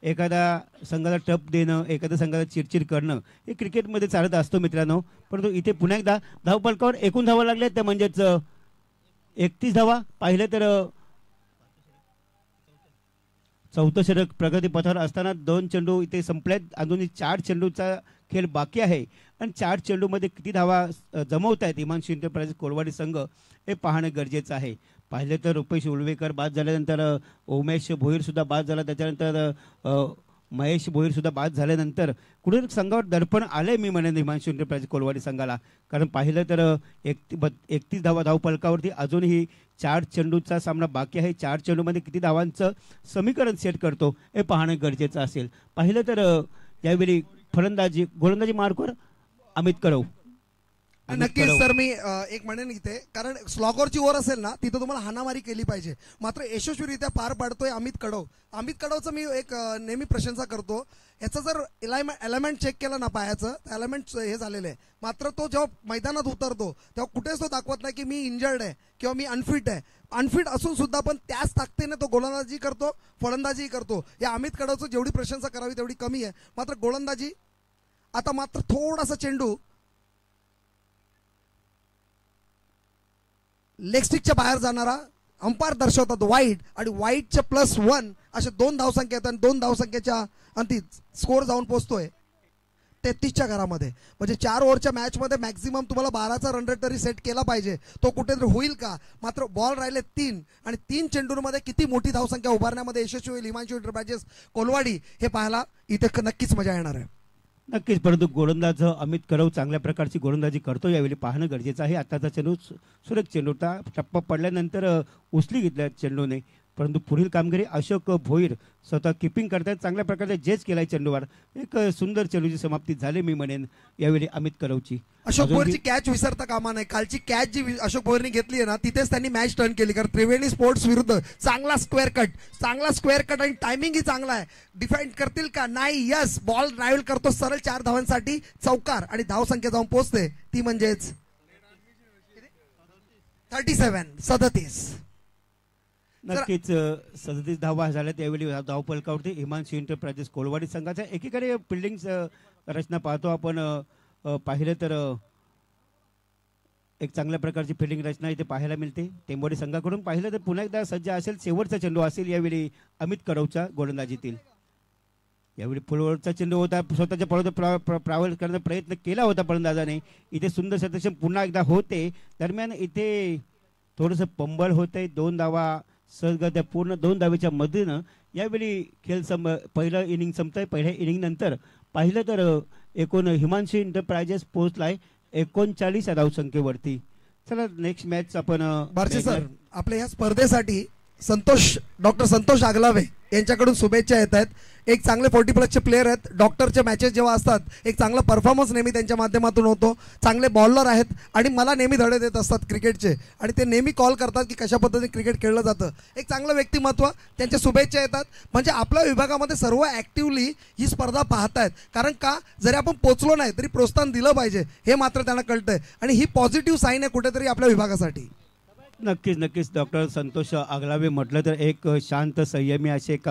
[SPEAKER 1] एखादा संघाला टप देणं, एखाद्या संघाला चिडचिड करणं हे क्रिकेटमध्ये चालत असतो मित्रांनो. परंतु इथे पुन्हा एकदा धावफलकावर एकूण धावा लागल्या त्या म्हणजेच 31 धावा. पाहिलं तर चौथं षटक प्रगती पथावर असताना 2 चेंडू इथे संपल्यात, अजूनही 4 चेंडूचा खेळ बाकी आहे आणि 4 चेंडूमध्ये किती धावा जमवत आहेत हिमांशू एंटरप्राइजेस कोलवाडी संघ हे पाहणं गरजेचं आहे. पाहिलं तर रुपेश उलवेकर बाद झाल्यानंतर उमेश भोईर सुद्धा बाद झाला, त्याच्यानंतर महेश भोईर सुद्धा बाद झाल्यानंतर कुठे संघावर दडपण आलंय मी म्हणेन हिमांशू एंटरप्राइजेस कोलवाडी संघाला. कारण पाहिलं तर 31 धावा धावफलकावरती अजूनही 4 चेंडूचा सामना बाकी आहे. 4 चेंडूमध्ये किती धावांचं समीकरण सेट करतो हे पाहणं गरजेचं असेल. पाहिलं तर यावेळी गोलंदाजी मार्कवर अमित कडव.
[SPEAKER 3] नक्कीच सर, मी एक म्हणेन इथे, कारण स्लॉगरची ओव्हर असेल ना तिथं तुम्हाला हाणामारी केली पाहिजे, मात्र यशस्वीरित्या पार पाडतोय अमित कडव. अमित कडवचं मी एक नेहमी प्रशंसा करतो. याचं जर एलिमेंट चेक केलं ना पायाचं, एलिमेंट हे झालेलं आहे, मात्र तो जेव्हा मैदानात उतरतो तेव्हा कुठेच तो दाखवत नाही की मी इंजर्ड आहे किंवा मी अनफिट आहे. अनफिट असून सुद्धा पण त्याच ताकदीने तो गोलंदाजी करतो, फलंदाजी करतो. या अमित कडवचं जेवढी प्रशंसा करावी तेवढी कमी आहे. मात्र गोलंदाजी आता मात्र थोडासा चेंडू लेग स्टिकच्या बाहेर जाणारा अंपायर दर्शवतात वाईट, आणि वाईटच्या +1 असे 2 धावसंख्या आहेत आणि 2 धावसंख्येच्या अंती स्कोर जाऊन पोहोचतोय 33च्या घरामध्ये. म्हणजे 4 ओव्हरच्या मॅचमध्ये मॅक्झिमम तुम्हाला 12चा रन रेट तरी सेट केला पाहिजे. तो कुठेतरी होईल का? मात्र बॉल राहिले 3 आणि 3 चेंडूंमध्ये किती मोठी धावसंख्या उभारण्यामध्ये यशस्वी होईल हिमांशू एंटरप्राइजेस कोलवाडी हे पाहायला इथे नक्कीच मजा येणार आहे.
[SPEAKER 1] नक्कीच, परंतु गोलंदाज अमित कडव चांगल्या प्रकारची गोलंदाजी करतो यावेळी पाहणं गरजेचं आहे. आताचा चेंडू सुरेख चेंडू होता, टप्पा पडल्यानंतर उचली घेतल्या चेंडूने, परंतु पुढील कामगिरी अशोक भोईर स्वतः किपिंग करतायत, चांगल्या प्रकारे जेच केलाय चेंडूवर. एक सुंदर चेंडूची समाप्ती झाली मी म्हणेन यावेळी अमित कडवची.
[SPEAKER 3] अशोक भोईरची कॅच विसरता कामा नाही. कालची कॅच जी अशोक भोईरने घेतली आहे ना तिथेच त्यांनी मॅच टर्न केली, कारण त्रिवेणी स्पोर्ट्स विरुद्ध चांगला स्क्वेअर कट आणि टायमिंगही चांगला आहे. डिफेंड करतील का? नाही. यस, बॉल ड्राईव्ह करतो सरळ 4 धावांसाठी चौकार, आणि धावसंख्या जाऊन पोहोचते ती म्हणजेच 37.
[SPEAKER 1] नक्कीच 37 धावा झाल्या त्यावेळी धावफलकावरती हिमांशू एंटरप्राइजेस कोलवाडी संघाच्या. एकीकडे फिल्डिंग रचना पाहतो आपण, पाहिलं तर एक चांगल्या प्रकारची फिल्डिंग रचना इथे पाहायला मिळते टेंबोडी संघाकडून. पाहिलं तर पुन्हा एकदा सज्ज असेल, शेवटचा चेंडू असेल यावेळी अमित कडवच्या गोलंदाजीतील. यावेळी फुलवरचा चेंडू होता, स्वतःच्या प्रावल करण्याचा प्रयत्न केला होता फलंदाजाने. इथे सुंदर शतक पुन्हा एकदा होते. दरम्यान इथे थोडंसं पंबळ होतंय. 2 धावा सहजगत्या पूर्ण 2 धावेच्या मधून यावेळी खेळ पहिलं इनिंग संपतंय. पहिल्या इनिंग नंतर पाहिलं तर एकूण हिमांशू एंटरप्राइजेस पोहोचलाय 39 धावसंख्येवरती. चला नेक्स्ट मॅच आपण
[SPEAKER 3] बारसे सर, आपल्या ह्या स्पर्धेसाठी डॉक्टर संतोष आगलावे यांच्याकडून शुभेच्छा येत आहेत. एक चांगले 40+ प्लेयर आहेत. डॉक्टरचे मॅचेस जेव्हा असतात एक चांगला परफॉर्मन्स नेहमी त्यांच्या माध्यमातून होतो. चांगले बॉलर आहेत आणि मला नेहमी धडे देत असतात क्रिकेटचे, आणि ते नेहमी कॉल करतात की कशा पद्धतीने क्रिकेट खेळलं जातं. एक चांगलं व्यक्तिमत्व, त्यांच्या शुभेच्छा येतात. म्हणजे आपल्या विभागामध्ये सर्व ॲक्टिव्हली ही स्पर्धा पाहतायत. कारण का, जरी आपण पोचलो नाही तरी प्रोत्साहन दिलं पाहिजे हे मात्र त्यांना कळतंय, आणि ही पॉझिटिव्ह साईन आहे कुठेतरी आपल्या विभागासाठी.
[SPEAKER 1] नक्कीच डॉक्टर संतोष आगलावे म्हटलं तर एक शांत संयमी असे एक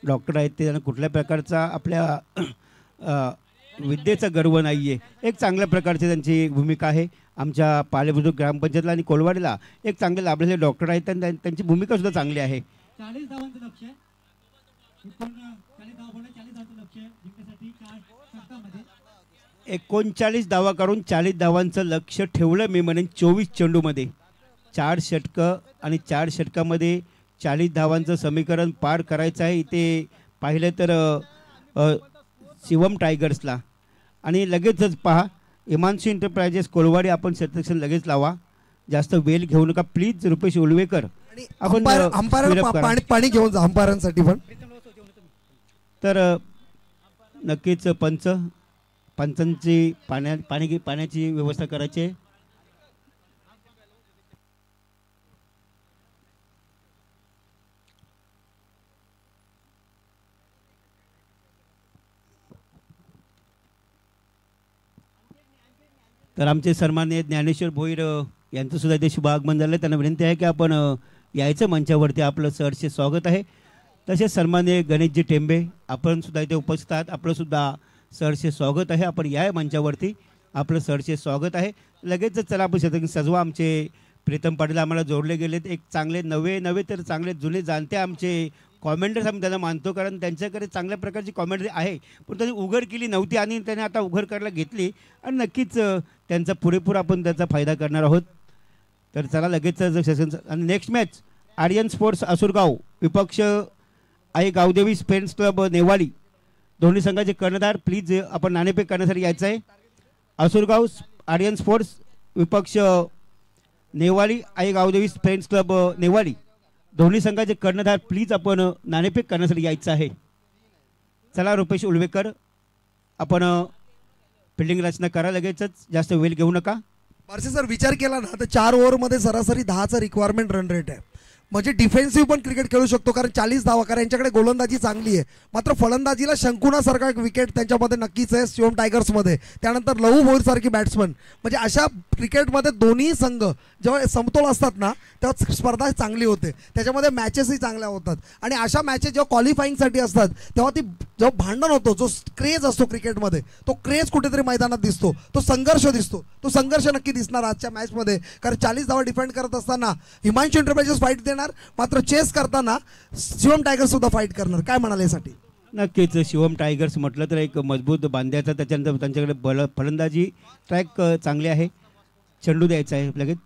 [SPEAKER 1] डॉक्टर आहेत. ते त्यांना कुठल्या प्रकारचा आपल्या विद्येचा गर्व नाहीये. एक चांगल्या प्रकारची त्यांची भूमिका आहे. आमच्या पालेबुद्रुक ग्रामपंचायतला आणि कोलवाडीला एक चांगले लाभलेले डॉक्टर आहेत आणि त्यांची भूमिका सुद्धा चांगली आहे.
[SPEAKER 2] 40 धावांचं लक्ष आहे. एकूण 40 धावा बोलले, 40 धावांचं लक्ष आहे जिंकण्यासाठी 4 षटकामध्ये
[SPEAKER 1] 39 धावा काढून 40 धावांचं लक्ष ठेवलं. मी म्हणेन 24 चेंडूमध्ये 4 षटकं आणि 4 षटकामध्ये 40 धावांचं समीकरण पार करायचं आहे. इथे पाहिलं तर शिवम टायगर्सला आणि लगेचच पहा हिमांशू एंटरप्राइजेस कोलवाडी आपण सेक्शन लगेच लावा. जास्त वेळ घेऊ नका प्लीज. रुपेश उलवेकर आपण
[SPEAKER 3] पाणी घेऊन जा अंपायरांसाठी पण.
[SPEAKER 1] तर नक्कीच पंचांची पाण्याची व्यवस्था करायची आहे. तर आमचे सन्माननीय ज्ञानेश्वर भोईर यांचं सुद्धा इथे शुभ आगमन झालं. त्यांना विनंती आहे की आपण यायचं मंचावरती. आपलं सहर्ष स्वागत आहे. तसेच सन्माननीय गणेशजी टेंबे आपण सुद्धा इथे उपस्थित आहात. आपलं सुद्धा सहर्ष स्वागत आहे. आपण या मंचावरती. आपलं सहर्ष स्वागत आहे. लगेचच चला आपण शतक सजवा. आमचे प्रीतम पाटील आम्हाला जोडले गेलेत. एक चांगले नवे तर चांगले जुने जाणते आमचे कॉमेंटर्स आम्ही त्यांना मानतो कारण त्यांच्याकडे चांगल्या प्रकारची कॉमेंटरी आहे पण त्यांनी उघड केली नव्हती आणि त्याने आता उघड करायला घेतली आणि नक्कीच त्यांचा पुरेपूर आपण त्याचा फायदा करणार आहोत. तर चला लगेच सेशन आणि नेक्स्ट मॅच आर्यन स्पोर्ट्स आसुरगाव विपक्ष आहे गावदेवी फ्रेंड्स क्लब नेवाली. दोन्ही संघाचे कर्णधार प्लीज आपण नाणेफेक करण्यासाठी यायचं आहे. आसुरगाव आर्यन स्पोर्ट्स विपक्ष नेवाली आहे गावदेवी फ्रेंड्स क्लब नेवाली. दोन्ही संघाचे कर्णधार प्लीज आपण नाणेफेक करण्यासाठी यायचं आहे. चला रुपेश उलवेकर आपण फिल्डिंग रचना करा लगेचच. जास्त वेळ घेऊ नका.
[SPEAKER 3] बारसे सर विचार केला ना तर 4 ओव्हरमध्ये सरासरी 10चा रिक्वायरमेंट रन रेट आहे. म्हणजे डिफेन्सिव्ह पण क्रिकेट खेळू शकतो कारण 40 धावा कारण यांच्याकडे गोलंदाजी चांगली आहे. मात्र फलंदाजीला शंकुनासारखा एक विकेट त्यांच्यामध्ये नक्कीच आहे शिवम टायगर्समध्ये. त्यानंतर लहू भोईरसारखी बॅट्समन. म्हणजे अशा क्रिकेटमध्ये दोन्ही संघ जेव्हा समतोल असतात ना तेव्हा स्पर्धा चांगली होते. त्याच्यामध्ये मॅचेसही चांगल्या होतात आणि अशा मॅचेस जेव्हा क्वालिफाईंगसाठी असतात तेव्हा ती जेव्हा भांडण होतो जो क्रेज असतो क्रिकेटमध्ये तो क्रेज कुठेतरी मैदानात दिसतो. तो संघर्ष दिसतो. तो संघर्ष नक्की दिसणार आजच्या मॅचमध्ये कारण 40 धावा डिफेंड करत असताना हिमांशू एंटरप्राइजेस फाईट देणार मात्र चेस करताना शिवम टायगर्स सुद्धा फाईट करणार. काय म्हणाले यासाठी?
[SPEAKER 1] नक्कीच शिवम टायगर्स म्हटलं तर एक मजबूत बांध्याचा त्याच्यानंतर त्यांच्याकडे फलंदाजी ट्रॅक चांगली आहे. चेंडू द्यायचा आहे लगेच.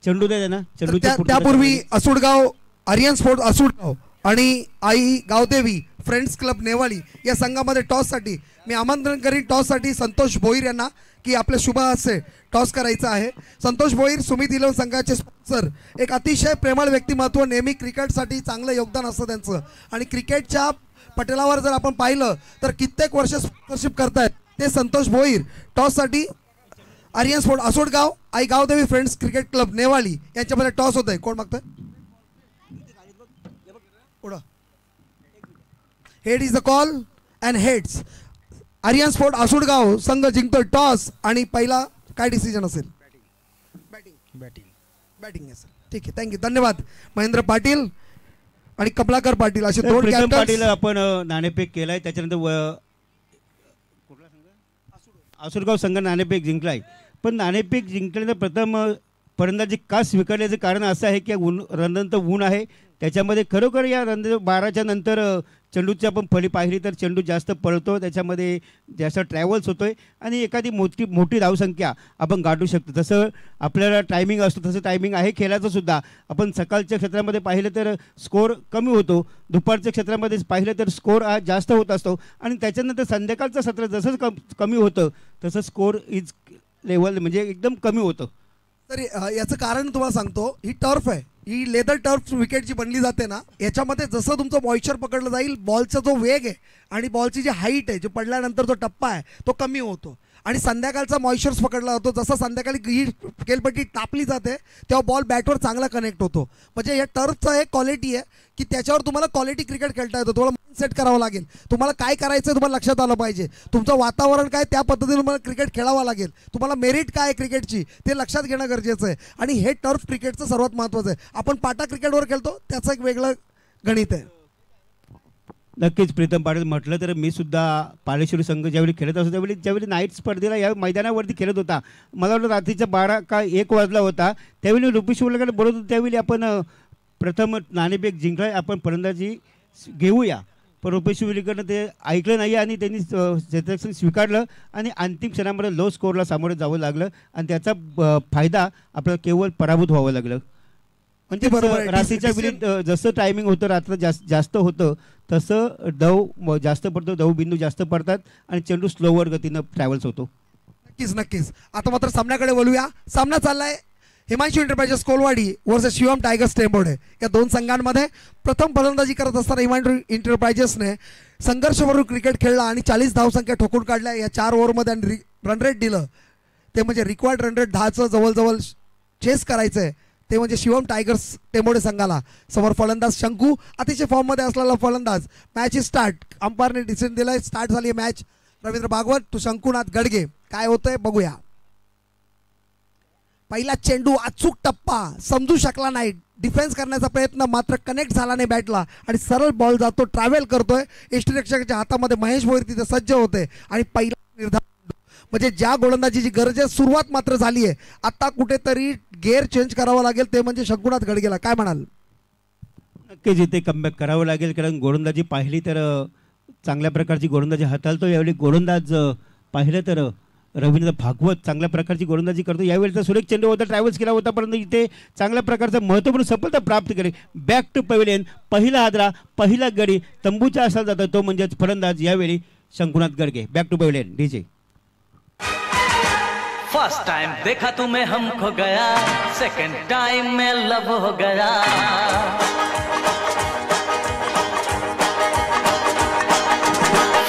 [SPEAKER 1] चेंडू द्या ना. चेंडू
[SPEAKER 3] त्यापूर्वी असुडगाव आर्यन स्पोर्ट्स असुडगाव आणि आई गावदेवी फ्रेंड्स क्लब नेवाली या संघामध्ये टॉससाठी मी आमंत्रण करीन. टॉससाठी संतोष भोईर यांना की आपल्या शुभ हस्ते टॉस करायचा आहे. संतोष भोईर सुमित इलेव्हन संघाचे स्पॉन्सर. एक अतिशय प्रेमळ व्यक्तिमत्व. नेहमी क्रिकेटसाठी चांगलं योगदान असतं त्यांचं आणि क्रिकेटच्या पटलावर जर आपण पाहिलं तर कित्येक वर्ष स्पॉन्सरशिप करतायत ते संतोष भोईर. टॉससाठी Aryan sport Asudgaon Aai Gavdevi friends cricket club Newali यांच्यामध्ये टॉस होत आहे. कोण मागतोय? Head is the call and heads. Aryan sport Asudgaon संघ जिंकतो टॉस आणि पहिला काय डिसिजन असेल? बॅटिंग असेल. ठीक आहे थँक्यू धन्यवाद. महेंद्र पाटील आणि कमलाकर पाटील असे दोन कॅप्टन.
[SPEAKER 1] पाटील आपण नाणेफेक केलाय त्याच्यानंतर आसुरगाव संघ नाणेफेक जिंकलाय पण नाणेफेक जिंकल्यानंतर प्रथम फलंदाजी का स्वीकारल्याचं कारण असं आहे की रनंतर ऊन आहे त्याच्यामध्ये खरोखर या रन 12च्या नंतर चेंडूची आपण फळी पाहिली तर चेंडू जास्त पळतो त्याच्यामध्ये जास्त ट्रॅव्हल्स होतोय आणि एखादी मोठी धावसंख्या आपण गाठू शकतो. जसं आपल्याला टायमिंग असतो तसं टायमिंग आहे खेळाचं सुद्धा. आपण सकाळच्या क्षेत्रामध्ये पाहिलं तर स्कोर कमी होतो. दुपारच्या क्षेत्रामध्ये पाहिलं तर स्कोर हा जास्त होत असतो आणि त्याच्यानंतर संध्याकाळचं सत्र जसं कमी होतं तसं स्कोर इज लेवल म्हणजे एकदम कमी होतं.
[SPEAKER 3] तर याचं कारण तुम्हाला सांगतो. ही टर्फ आहे. ही लेदर टर्फ विकेट जी बनली जाते ना याच्यामध्ये जसं तुमचं मॉइश्चर पकडलं जाईल बॉलचा जो वेग आहे आणि बॉलची जी हाईट आहे जो पडल्यानंतर जो टप्पा आहे तो कमी होतो आणि संध्याकाळचा मॉइश्चर्स पकडला जातो. जसं संध्याकाळी ही खेळपट्टी टापली जाते तेव्हा बॉल बॅटवर चांगला कनेक्ट होतो. म्हणजे या टर्फचं एक क्वालिटी आहे की त्याच्यावर तुम्हाला क्वालिटी क्रिकेट खेळता येतो. तुम्हाला माइंड सेट करावं लागेल. तुम्हाला काय करायचं तुम्हाला लक्षात आलं पाहिजे. तुमचं वातावरण काय त्या पद्धतीने तुम्हाला क्रिकेट खेळावं लागेल. तुम्हाला मेरिट काय आहे क्रिकेटची ते लक्षात घेणं गरजेचं आहे आणि हे टर्फ क्रिकेटचं सर्वात महत्त्वाचं आहे. आपण पाटा क्रिकेटवर खेळतो त्याचं एक वेगळं गणित आहे.
[SPEAKER 1] नक्कीच प्रीतम पाटील, म्हटलं तर मी सुद्धा पालेश्वरी संघ ज्यावेळी खेळत असतो ज्यावेळी नाईट स्पर्धेला या मैदानावरती खेळत होता, मला वाटतं रात्रीच्या 12 का 1 वाजला होता, त्यावेळी रुपेश उल्लेकर बोलत होतो, त्यावेळी आपण प्रथम नाणेफेक जिंकला, आपण फलंदाजी घेऊया. पण रुपेश उल्लेकरनं ते ऐकलं नाही आणि त्यांनी क्षेत्ररक्षण स्वीकारलं आणि अंतिम क्षणामध्ये लो स्कोअरला सामोरं जावं लागलं आणि त्याचा फायदा आपल्याला केवळ पराभूत व्हावं लागलं. म्हणजे
[SPEAKER 3] बरोबर आहे.
[SPEAKER 1] रात्रीच्या वेळी जसं टायमिंग होतं, रात्र जास्त होतं, तसं दव जास्त पडतो, दव बिंदू जास्त पडतात आणि चेंडू स्लोवर गतीनं ट्रॅव्हल्स होतो.
[SPEAKER 3] नक्कीच नक्कीच. आता मात्र सामन्याकडे वळूया. सामना चाललाय Himanshu enterprises Kolwadi versus Shivam tigers Tembode. या दोन संघांमध्ये प्रथम फलंदाजी करत असताना हिमांशू एंटरप्राइजेसने संघर्षभरून क्रिकेट खेळला आणि 40 धावसंख्या ठोकून काढल्या या 4 ओव्हरमध्ये आणि रन रेट दिलं. ते म्हणजे रिक्वायर्ड रन रेट 10चं जवळजवळ चेस करायचं आहे, ते म्हणजे शिवम टायगर्स टेंबोडे संघाला. समोर फलंदाज शंकू, अतिशय फॉर्ममध्ये असलेला फलंदाज. Match is start. अंपायरने डिसिजन दिलाय, स्टार्ट झाली मॅच. रवींद्र भागवत टू शंकुनाथ गडगे. काय होतंय बघूया. पहिला चेंडू अचूक टप्पा, समजू शकला नाही, डिफेन्स करण्याचा प्रयत्न मात्र कनेक्ट झाला नाही बॅटला आणि सरळ बॉल जातो, ट्रॅव्हल करतोय. यष्टीरक्षकाच्या हातामध्ये महेश भोईर तिथे सज्ज होते आणि पहिला निर्धार म्हणजे ज्या गोलंदाजीची गरज आहे सुरुवात मात्र झाली आहे. आता कुठेतरी गेअर चेंज करावा लागेल, ते म्हणजे शंकुनाथ गडगेला. काय म्हणाल?
[SPEAKER 1] नक्कीच इथे कमबॅक करावं लागेल, कारण गोलंदाजी पाहिली तर चांगल्या प्रकारची गोलंदाजी हाताळतो. यावेळी गोलंदाज पाहिलं तर रवींद्र भागवत चांगल्या प्रकारची गोलंदाजी करतो. यावेळी तर सुरेख चेंडू होता, ट्रॅव्हल्स केला होता, परंतु इथे चांगल्या प्रकारचं महत्त्वपूर्ण सफलता प्राप्त केली. बॅक टू पवेलियन, पहिला हादरा, पहिला गडी तंबूच्या असायला जातो, तो म्हणजेच फलंदाज यावेळी Shankunath Gadge. Back to pavilion DJ.
[SPEAKER 4] First time देखा तुम्हें हमको गया, सेकंड टाइम में लव हो गया.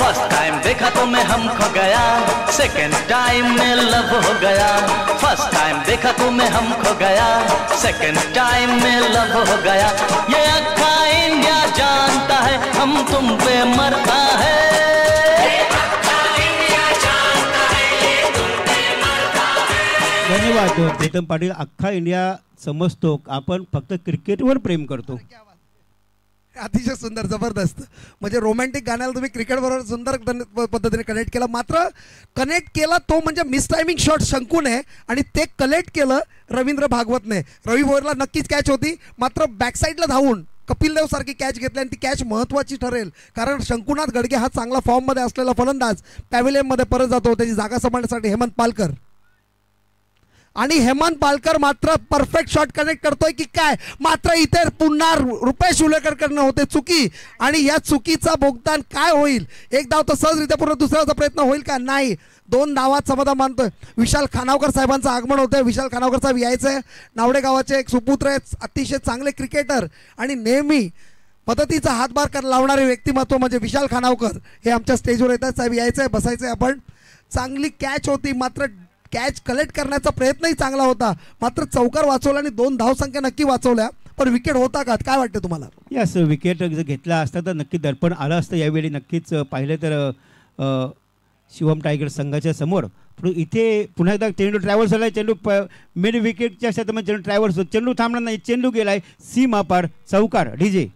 [SPEAKER 4] फर्स्ट टाइम देखा तुम्हें हमको गया, सेकंड टाइम में लव हो गया. फर्स्ट टाइम देखा तुम्हें हमको गया, सेकंड टाइम में लव हो गया. ये अक्का इंडिया जानता है, हम तुम पे मरता है.
[SPEAKER 1] धन्यवाद प्रीतम पाटील. अख्खा इंडिया समजतो, आपण फक्त क्रिकेटवर प्रेम करतो.
[SPEAKER 3] अतिशय सुंदर, जबरदस्त. म्हणजे रोमॅन्टिक गाण्याला तुम्ही क्रिकेट बरोबर सुंदर पद्धतीने कनेक्ट केला. मात्र कनेक्ट केला तो म्हणजे मिस टायमिंग शॉट शंकूने आणि ते कलेक्ट केलं रवींद्र भागवतने. रवी भोईरला नक्कीच कॅच होती, मात्र बॅकसाईडला धावून कपिल देव सारखी कॅच घेतली आणि ती कॅच महत्त्वाची ठरेल, कारण शंकुनाथ गडगे हा चांगला फॉर्ममध्ये असलेला फलंदाज पॅव्हिलियनमध्ये परत जातो. त्याची जागा सांभाळण्यासाठी हेमंत पालकर, आणि हेमंत पालकर मात्र परफेक्ट शॉट कनेक्ट करतोय की काय. मात्र इथे पुन्हा रुपेश उल्लेकरकडनं होते चुकी आणि या चुकीचा भोगतान काय होईल. एक धाव तर सहजरित्या पूर्ण, दुसऱ्याचा प्रयत्न होईल का? नाही. 2 धावात समाधान मानतोय. विशाल खानावकर साहेबांचं आगमन होतंय. विशाल खानावकर साहेब यायचंय, नावडे गावाचे एक सुपुत्र आहेत, अतिशय चांगले क्रिकेटर आणि नेहमी मदतीचा हातभार लावणारे व्यक्तिमत्व म्हणजे विशाल खानावकर हे आमच्या स्टेजवर येतात. साहेब यायचंय, बसायचंय आपण. चांगली कॅच होती, मात्र कॅच कलेक्ट करण्याचा प्रयत्नही चांगला होता, मात्र चौकार वाचवला आणि 2 धावसंख्या नक्की वाचवल्या. पण विकेट होता का, काय वाटतं तुम्हाला?
[SPEAKER 1] यस, विकेट जर घेतला असता तर नक्की दर्पण आलं असतं. यावेळी नक्कीच पाहिलं तर शिवम टायगर संघाच्या समोर. पण इथे पुन्हा एकदा चेंडू ट्रॅव्हल्स झाला. चेंडू मिड विकेटच्या क्षेत्रामध्ये चेंडू ट्रॅव्हल्स होतो, चेंडू थांबणार नाही, चेंडू गेलाय सीमा पार, चौकार. डीजे.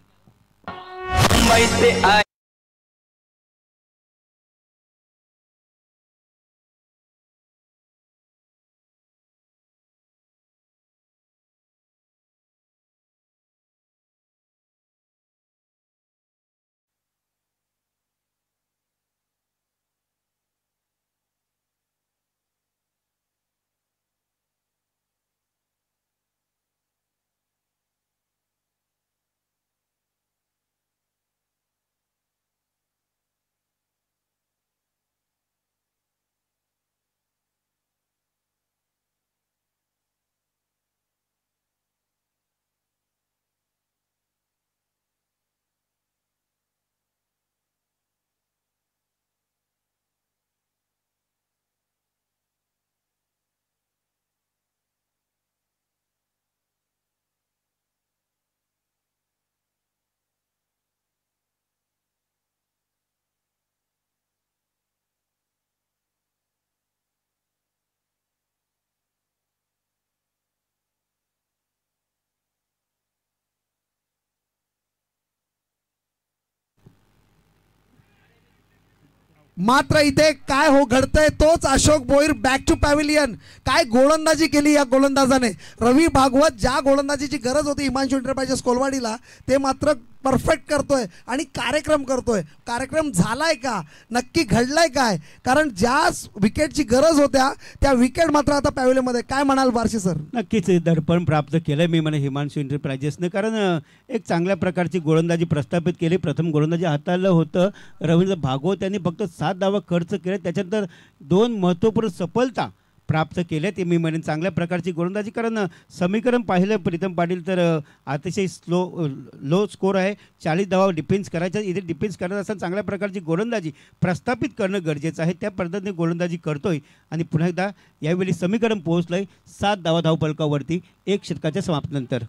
[SPEAKER 3] मात्र इथे काय घडतंय तोच Ashok Bhoir back to pavilion. काय गोलंदाजी केली या गोलंदाजाने. रवी भागवत ज्या गोलंदाजीची गरज होती हिमांशू एंटरप्राइजेस कोलवाडीला ते मात्र परफेक्ट करतोय आणि कार्यक्रम करतोय. कार्यक्रम झालाय का, नक्की घडलाय काय, कारण ज्या विकेटची गरज होत्या त्या विकेट मात्र आता पॅव्हिलियनमध्ये. काय म्हणाल बार्शी सर?
[SPEAKER 1] नक्कीच दर्पण प्राप्त केलं मी म्हणे हिमांशू एंटरप्राइजेसने, कारण एक चांगल्या प्रकारची गोलंदाजी प्रस्थापित केली. प्रथम गोलंदाजी हाताळलं होतं रवींद्र भागवत यांनी, फक्त 7 धावा खर्च केले, त्याच्यानंतर 2 महत्त्वपूर्ण सफलता प्राप्त केल्या. ते मी म्हणेन चांगल्या प्रकारची गोलंदाजी, कारण समीकरण पाहिलं प्रीतम पाटील तर अतिशय लो स्कोर आहे. 40 धावा डिफेन्स करायच्या. इथे डिफेन्स करत असताना चांगल्या प्रकारची गोलंदाजी प्रस्थापित करणं गरजेचं आहे. त्या पद्धतीने गोलंदाजी करतोय आणि पुन्हा एकदा यावेळी समीकरण पोहोचलंय 7 धावा धावफलकावरती 1 षटकाच्या समाप्तीनंतर.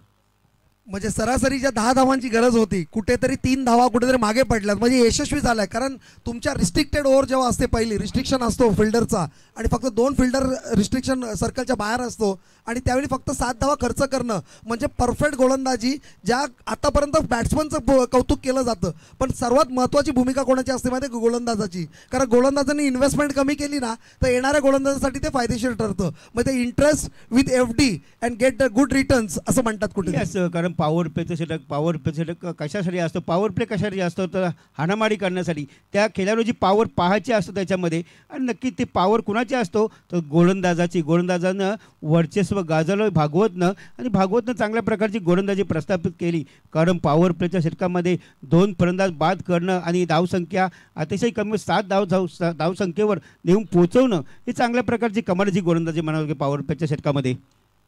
[SPEAKER 3] म्हणजे सरासरीच्या 10 धावांची गरज होती, कुठेतरी 3 धावा कुठेतरी मागे पडल्यात, म्हणजे यशस्वी झालाय. कारण तुमच्या रिस्ट्रिक्टेड ओव्हर जेव्हा असते, पहिली रिस्ट्रिक्शन असतो फिल्डरचा आणि फक्त 2 फिल्डर रिस्ट्रिक्शन सर्कलच्या बाहेर असतो आणि त्यावेळी फक्त 7 धावा खर्च करणं म्हणजे परफेक्ट गोलंदाजी. ज्या आतापर्यंत बॅट्समनचं कौतुक केलं जातं, पण सर्वात महत्त्वाची भूमिका कोणाची असते माहिती आहे? गोलंदाजाची. कारण गोलंदाजांनी इन्व्हेस्टमेंट कमी केली ना तर येणाऱ्या गोलंदाजासाठी ते फायदेशीर ठरतं. मग ते interest with FD and get the good returns असं म्हणतात कुठे.
[SPEAKER 1] असं कारण पॉवर प्लेचं षटक कशासाठी असतं? पॉवर प्ले कशासाठी असतं? तर हाणामारी करण्यासाठी. त्या खेळाडूची पॉवर पाहायची असतं त्याच्यामध्ये, आणि नक्की ते पॉवर कुणाची असतो? तर गोलंदाजाची. गोलंदाजानं वर्चस्व गाजवलं भागवतनं, आणि भागवतनं चांगल्या प्रकारची गोलंदाजी प्रस्थापित केली. कारण पॉवर प्लेच्या षटकामध्ये 2 फलंदाज बाद करणं आणि धावसंख्या अतिशय कमी 7 धावसंख्येवर नेऊन पोहोचवणं ही चांगल्या प्रकारची कमालीची गोलंदाजी म्हणाल की पॉवर प्लेच्या षटकामध्ये.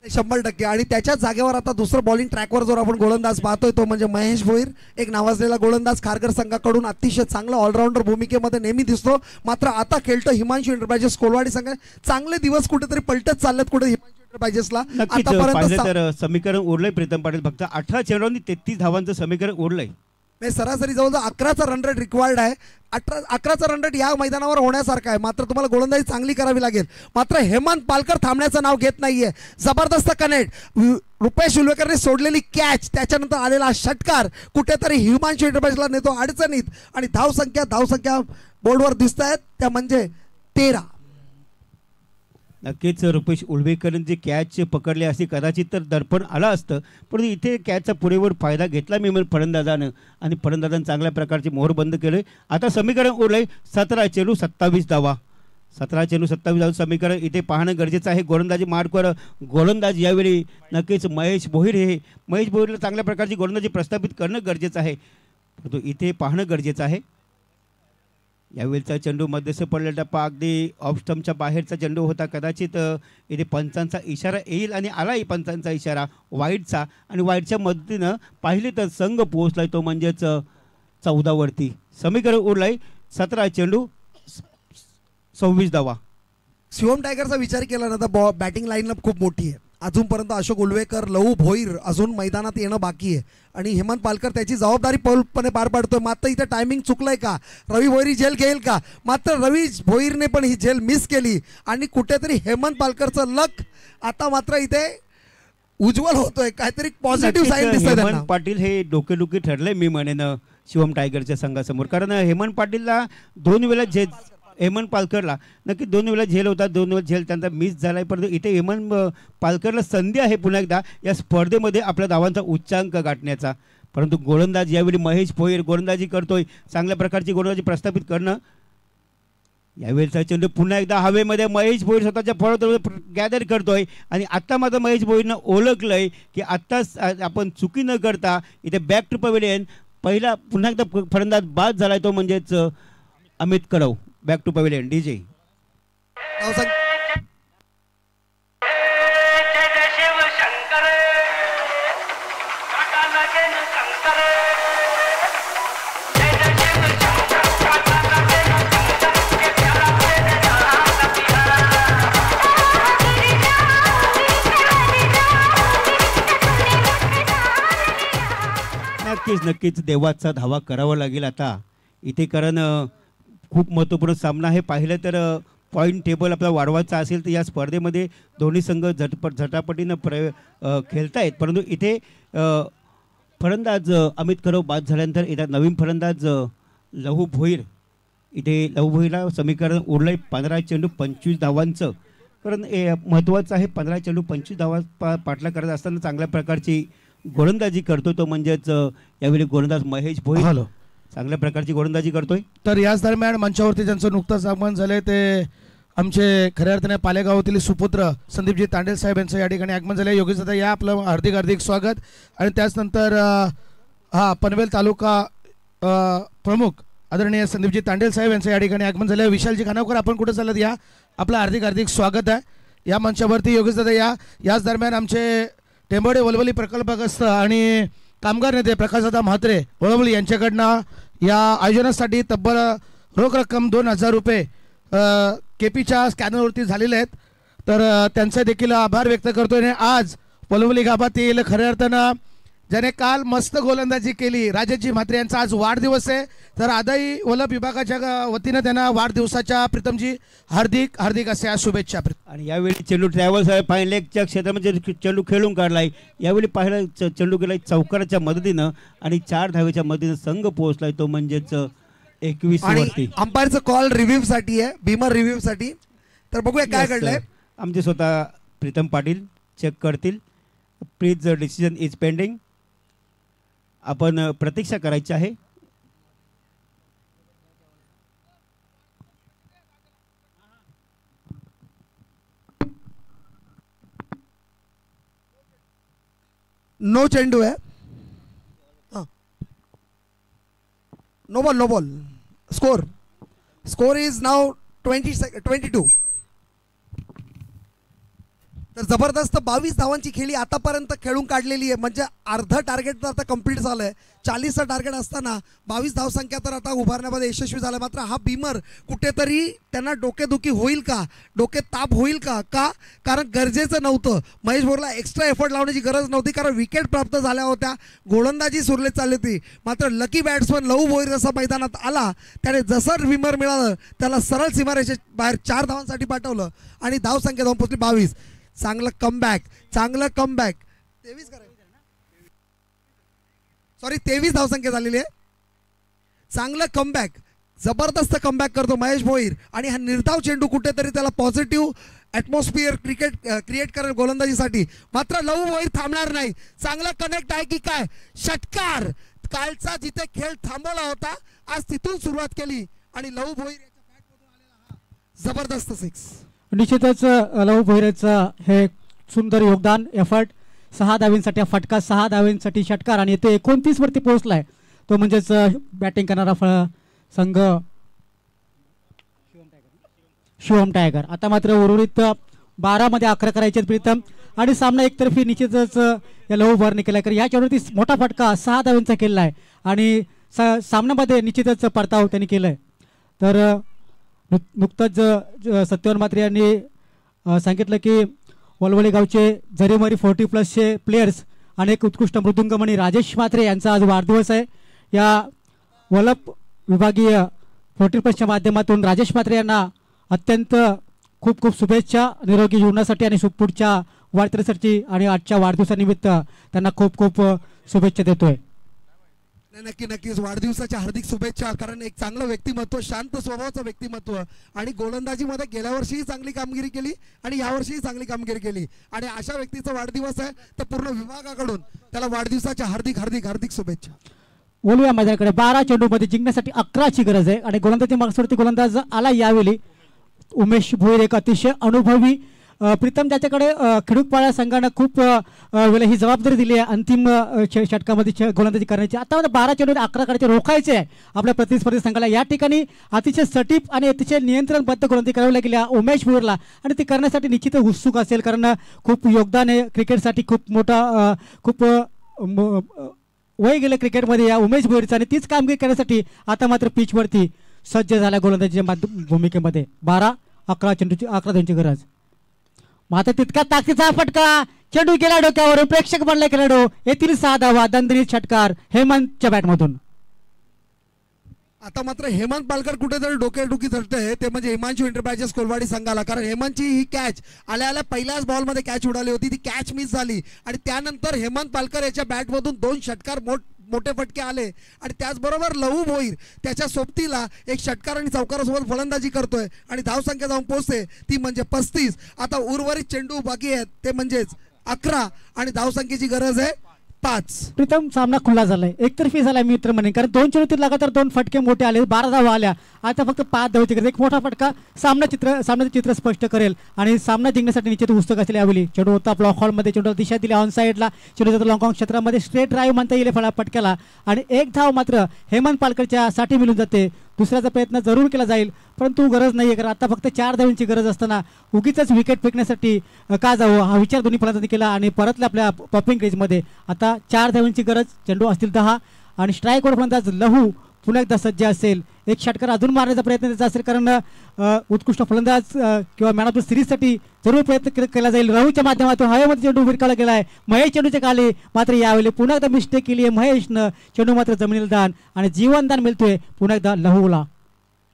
[SPEAKER 3] 100%. आणि त्याच्याच जागेवर आता दुसरं बॉलिंग ट्रॅकवर जर आपण गोलंदाज पाहतोय तो म्हणजे महेश भोईर, एक नावाजलेला गोलंदाज. खारघर संघाकडून अतिशय चांगला ऑलराऊंडर भूमिकेमध्ये नेहमी दिसतो. मात्र आता खेळतो हिमांशू एंटरप्राइजेस कोलवाडी संघ. चांगले दिवस कुठेतरी पलटत चाललेत कुठे हिमांशू एंटरप्राइजेसला.
[SPEAKER 1] नक्कीच पाहिलं तर समीकरण उरलंय प्रीतम पाटील. फक्त 18 चेंडूंनी 33 धावांचं समीकरण उरलंय.
[SPEAKER 3] सरासरी जवळजवळ 11चा रन रेट रिक्वायर्ड आहे. 11चा रन रेट या मैदानावर होण्यासारखा आहे. मात्र तुम्हाला गोलंदाजी चांगली करावी लागेल. मात्र हेमंत पालकर थांबण्याचं नाव घेत नाहीये. जबरदस्त कनेक्ट. रुपेश उल्वेकरने सोडलेली कॅच, त्याच्यानंतर आलेला षटकार कुठेतरी हिमांशू एंटरप्राइजेसला नेतो अडचणीत. आणि धावसंख्या बोर्डवर दिसत आहेत त्या म्हणजे 13.
[SPEAKER 1] नक्कीच रुपेश उल्वेकरने जे कॅच पकडले असते कदाचित तर दर्पण आलं असतं, परंतु इथे कॅचचा पुरेपूर फायदा घेतला मी फलंदाजानं, आणि फलंदाजानं चांगल्या प्रकारचे मोहर बंद केले. आता समीकरण उरलंय 17 चेंडू 27 धावा. 17 चेंडू 27 धावा समीकरण इथे पाहणं गरजेचं आहे. गोलंदाजी मार्कवर गोलंदाज यावेळी नक्कीच महेश भोईर महेश भोईरला चांगल्या प्रकारची गोलंदाजी प्रस्थापित करणं गरजेचं आहे, परंतु इथे पाहणं गरजेचं आहे. यावेळीचा चेंडू मध्यस्थ पडलेला टप्पा अगदी ऑफ स्टंपच्या बाहेरचा चेंडू होता. कदाचित इथे पंचांचा इशारा येईल आणि आलाही पंचांचा इशारा वाईटचा, आणि वाईटच्या मदतीनं पाहिले तर संघ पोहोचलाय तो म्हणजेच 14वरती. समीकरण उरलंय 17 चेंडू 26 धावा.
[SPEAKER 3] शिवम टायगरचा विचार केला ना तर बॅटिंग लाईनअप खूप मोठी आहे. अजूनपर्यंत अशोक उल्वेकर, लहू भोईर अजून मैदानात येणं बाकी आहे आणि हेमंत पालकर त्याची जबाबदारी पौलपणे पार पाडतोय. मात्र इथे टायमिंग चुकलंय का? रवी भोईर झेल घेईल का? मात्र रवी भोईरने पण ही झेल मिस केली आणि कुठेतरी हेमंत पालकरचं लक आता मात्र इथे उज्ज्वल होतोय. काहीतरी पॉझिटिव्ह साईन दिसतोय.
[SPEAKER 1] हेमंत पाटील हे डोकेदुखी ठरलंय मी म्हणेन शिवम टायगरच्या संघासमोर, कारण हेमंत पाटीलला 2 वेळा झेल, हेमंत पालकरला नक्की 2 वेळा झेल होता, 2 वेळा झेल त्यांचा मिस झाला आहे. परंतु इथे हेमंत पालकरला संधी आहे पुन्हा एकदा या स्पर्धेमध्ये आपल्या धावांचा उच्चांक गाठण्याचा. परंतु गोलंदाज यावेळी महेश भोईर गोलंदाजी करतोय, चांगल्या प्रकारची गोलंदाजी प्रस्थापित करणं. यावेळीचा चेंडू पुन्हा एकदा हवेमध्ये महेश भोईर स्वतःच्या फळात गॅदर करतोय, आणि आत्ता मात्र महेश भोईरनं ओळखलंय की आत्ताच आपण चुकी न करता इथे बॅक टू पवेलियन. पहिला पुन्हा एकदा फलंदाज बाद झालाय तो म्हणजेच Amit Kadav. Back to pavilion DJ. नक्कीच देवाचा धावा करावा लागेल आता इथे, कारण खूप महत्त्वपूर्ण सामना आहे. पाहिलं तर पॉईंट टेबल आपला वाढवायचा असेल तर या स्पर्धेमध्ये दोन्ही संघ झटापटीनं खेळतायत. परंतु इथे फलंदाज अमित कडव बाद झाल्यानंतर इथे नवीन फलंदाज लहू भोईर इथे लवभोईला समीकरण उरलंय 15 चेंडू 25 धावांचं. कारण महत्त्वाचं आहे 15 चेंडू 25 धावा पाठला करत असताना चांगल्या प्रकारची गोलंदाजी करतो तो म्हणजेच यावेळी गोलंदाज महेश भोईर चांगल्या प्रकारची गोलंदाजी करतोय.
[SPEAKER 3] तर याच दरम्यान मंचावरती ज्यांचं नुकतंच आगमन झालंय ते आमचे खऱ्या अर्थाने पालेगावातील सुपुत्र संदीपजी तांडेल साहेब यांचं या ठिकाणी आगमन झालं. योगेश दादा या आपलं हार्दिक हार्दिक स्वागत. आणि त्याचनंतर पनवेल तालुका प्रमुख आदरणीय संदीपजी तांडेल साहेब यांचं या ठिकाणी आगमन झालं. विशालजी खानावकर आपण कुठं चालत या आपलं हार्दिक हार्दिक स्वागत आहे या मंचावरती. योगेश दादा याच दरम्यान आमचे टेंबोडे वलवली प्रकल्पग्रस्त आणि कामगार नेते प्रकाशदादा म्हात्रे वळवली यांच्याकडनं या आयोजनासाठी तब्बल रोख रक्कम 2000 रुपये केपीच्या स्कॅनरवरती झालेले आहेत. तर त्यांचे देखील आभार व्यक्त करतोय. आणि आज वलवली गावातील खऱ्या अर्थानं ज्याने काल मस्त गोलंदाजी केली राजेशजी म्हात्रे यांचा आज वाढदिवस आहे. तर आदाई वलप विभागाच्या वतीनं त्यांना वाढदिवसाच्या प्रीतमजी हार्दिक हार्दिक अशा शुभेच्छा.
[SPEAKER 1] आणि यावेळी चेंडू ट्रॅव्हल्स फाईन लेगच्या क्षेत्रामध्ये चेंडू खेळून काढलाय. यावेळी पाहिलं चेंडू गेलाय चौकाराच्या मदतीनं आणि 4 धावेच्या मदतीनं संघ पोहोचलाय तो म्हणजेच 21 वरती.
[SPEAKER 3] अंपायरचं कॉल रिव्ह्यू साठी आहे बीमर रिव्ह्यू साठी. तर बघूया काय घडलंय.
[SPEAKER 1] आमचे स्वतः प्रीतम पाटील चेक करतील. Please decision is pending. आपण प्रतीक्षा करायची आहे.
[SPEAKER 3] नो चेंडू आहे. No ball no ball. Score is now 22. तर जबरदस्त 22 धावांची खेळी आतापर्यंत खेळून काढलेली आहे. म्हणजे अर्ध टार्गेट तर आता कंप्लीट झालं आहे. 40चं टार्गेट असताना 22 धावसंख्या तर आता उभारण्यामध्ये यशस्वी झाला. मात्र हा बीमर कुठेतरी त्यांना डोकेदुखी होईल का, डोके ताप होईल का कारण गरजेचं नव्हतं. महेश भोईरला एक्स्ट्रा एफर्ट लावण्याची गरज नव्हती कारण विकेट प्राप्त झाल्या होत्या. गोलंदाजी सुरळीत चालली होती. मात्र लकी बॅट्समन लहू भोईर जसा मैदानात आला त्याने जसं बीमर मिळालं त्याला सरळ सीमारेषे बाहेर 4 धावांसाठी पाठवलं आणि धावसंख्या जाऊन पोहोचली 22. चांगलं कमबॅक 23 धावसंख्या झालेली आहे. चांगलं कमबॅक जबरदस्त कमबॅक करतो महेश भोईर. आणि हा निर्धाव चेंडू कुठेतरी त्याला पॉझिटिव्ह ॲटमॉस्फिअर क्रिएट करेल गोलंदाजीसाठी. मात्र लहू भोईर थांबणार नाही. चांगला कनेक्ट आहे की काय. षटकार कालचा जिथे खेळ थांबवला होता आज तिथून सुरुवात केली आणि लहू भोईर याच्या बॅटमधून आलेला हा जबरदस्त 6.
[SPEAKER 2] निश्चितच लहू भोईरचं हे सुंदर योगदान एफर्ट. 6 धावींसाठी फटका 6 धावींसाठी षटकार आणि ते 29 वरती पोहोचलाय तो म्हणजेच बॅटिंग करणारा संघ शिवम टायगर. आता मात्र उर्वरित 12 मध्ये 11 करायचे प्रीतम आणि सामना एकतर्फी निश्चितच या लहू भोईरने केलाय. कारण या चेंडूवरती मोठा फटका 6 धावींचा केला आहे आणि सामन्यामध्ये निश्चितच परताव त्यांनी केलाय. तर नुकतंच सत्यवान म्हात्रे यांनी सांगितलं की वलवली गावचे जरीमरी 40+ प्लेयर्स आणि एक उत्कृष्ट मृदुंगमणी राजेश म्हात्रे यांचा आज वाढदिवस आहे. या वलप विभागीय 40+ माध्यमातून राजेश म्हात्रे यांना अत्यंत खूप खूप शुभेच्छा निरोगी जीवनासाठी आणि पुढच्या वाढदिवसासाठी आणि आजच्या वाढदिवसानिमित्त त्यांना खूप खूप शुभेच्छा देतोय.
[SPEAKER 3] नक्कीच वाढदिवसाच्या हार्दिक शुभेच्छा. कारण एक चांगलं व्यक्तिमत्व शांत स्वभावाचं व्यक्तिमत्व आणि गोलंदाजीमध्ये गेल्या वर्षीही चांगली कामगिरी केली आणि यावर्षीही चांगली कामगिरी केली आणि अशा व्यक्तीचा वाढदिवस आहे तर पूर्ण विभागाकडून त्याला वाढदिवसाच्या हार्दिक हार्दिक हार्दिक शुभेच्छा.
[SPEAKER 2] बोलूया मैदानाकडे. 12 चेंडूमध्ये जिंकण्यासाठी 11ची गरज आहे आणि गोलंदाजी मार्क्सवरती गोलंदाज आला यावेळी उमेश भोईर एक अतिशय अनुभवी प्रीतम ज्याच्याकडे खिडूकपाडा संघानं खूप वेळेला ही जबाबदारी दिली आहे अंतिम षटकामध्ये गोलंदाजी करण्याची. आता 12 चेंडू 11 कडे रोखायचे आहे आपल्या प्रतिस्पर्धी संघाला. या ठिकाणी अतिशय सटीप आणि अतिशय नियंत्रणबद्ध गोलंदाजी करावी लागली उमेश भोईरला आणि ती करण्यासाठी निश्चित उत्सुक असेल कारण खूप योगदान आहे क्रिकेटसाठी. खूप मोठा खूप वय गेलं क्रिकेटमध्ये या उमेश भोईरचं आणि तीच कामगिरी करण्यासाठी आता मात्र पिचवरती सज्ज झाला गोलंदाजीच्या भूमिकेमध्ये. 12-11 धावांची गरज. मात्र तितका ताकदीचा फटका चेंडू गेला डोक्यावरून प्रेक्षक बनला खेळाडू येथील 6 धावा दणदणीत षटकार हेमंतच्या बॅटमधून.
[SPEAKER 3] आता मात्र हेमंत पालकर कुठेतरी डोकेदुखी झटतंय ते म्हणजे हिमांशू एंटरप्राइजेस कोलवाडी संघाला. कारण हेमंतची ही कॅच आल्या पहिल्याच बॉलमध्ये कॅच उडाली होती ती कॅच मिस झाली आणि त्यानंतर हेमंत पालकर याच्या बॅटमधून 2 षटकार मोठे फटके आले आणि त्याचबरोबर लहू भोईर त्याच्या सोबतीला एक षटकार आणि चौकारासोबत फलंदाजी करतोय आणि धावसंख्या जाऊन पोहोचते ती म्हणजे 35. आता उर्वरित चेंडू बाकी आहेत ते म्हणजेच 11 आणि धावसंख्येची गरज आहे 5.
[SPEAKER 2] प्रीतम सामना खुला झालाय, एकतर्फी झालाय मित्र म्हणेन, कारण 2 चेंडूतील लगातार 2 फटके मोठे आले, 12 धावा आल्या. आता फक्त 5 धावाची गरज. एक मोठा फटका सामन्याचं चित्र स्पष्ट करेल आणि सामना जिंकण्यासाठी निश्चित उत्सुक असले यावेळी. चेंडू होता ब्लॉक हॉलमध्ये, चेंडू दिशा दिली ऑन साईडला, चेंडू जातो लॉंग क्षेत्रामध्ये, स्ट्रेट ड्राईव्ह म्हणता येईल फटक्याला आणि एक धाव मात्र हेमंत पालकरच्या साठी मिळून जाते. दुसऱ्याचा प्रयत्न जरूर केला जाईल परंतु गरज नाहीये, कारण आता फक्त 4 धावांची गरज असताना उगीच विकेट फेकण्यासाठी का जावं हा विचार दोन्ही फलंदाजांनी केला आणि परतले आपल्या पॉपिंग क्रीजमध्ये. आता 4 धावांची गरज, चेंडू असतील 10 आणि स्ट्राईकवर फलंदाज लहू पुन्हा एकदा सज्ज असेल. एक षटकार अजून मारण्याचा प्रयत्न त्याचा असेल, कारण उत्कृष्ट फलंदाज किंवा मॅन ऑफ द सिरीजसाठी जरूर प्रयत्न केला जाईल. लहूच्या माध्यमातून हवेमध्ये चेंडू विरकाळला गेला आहे. महेश चेंडूच्या खाली मात्र यावेळी पुन्हा एकदा मिस्टेक केली आहे महेशनं. चेंडू मात्र जमिनीला दान आणि जीवनदान मिळतोय पुन्हा एकदा लहूला.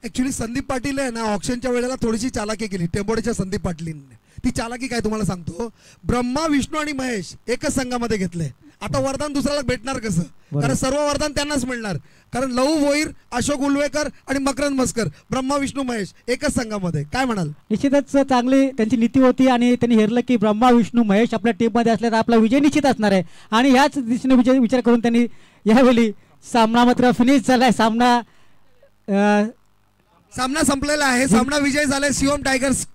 [SPEAKER 3] ऍक्च्युली संदीप पाटील आहे ना, ऑप्शनच्या वेळेला थोडीशी चालाकी केली टेंबोडेच्या संदीप पाटीलींनी. ती चालाकी काय तुम्हाला सांगतो, ब्रह्मा विष्णू आणि महेश एकच संघामध्ये घेतले. आता वरदान दुसऱ्याला भेटणार कसं, कारण सर्व वरदान त्यांनाच मिळणार, कारण लहू भोईर, अशोक उलवेकर आणि मकरंद मस्कर, ब्रह्मा विष्णू महेश एकच संघामध्ये. काय म्हणाल?
[SPEAKER 2] निश्चितच चांगली त्यांची नीती होती आणि त्यांनी हेरलं की ब्रह्मा विष्णू महेश आपल्या टीममध्ये असल्यास आपला विजय निश्चित असणार आहे आणि याच दिशेने विचार करून त्यांनी यावेळी सामना मात्र फिनिश झालाय. सामना
[SPEAKER 3] संपलेला आहे. सामना विजय झालाय शिवम टायगर्स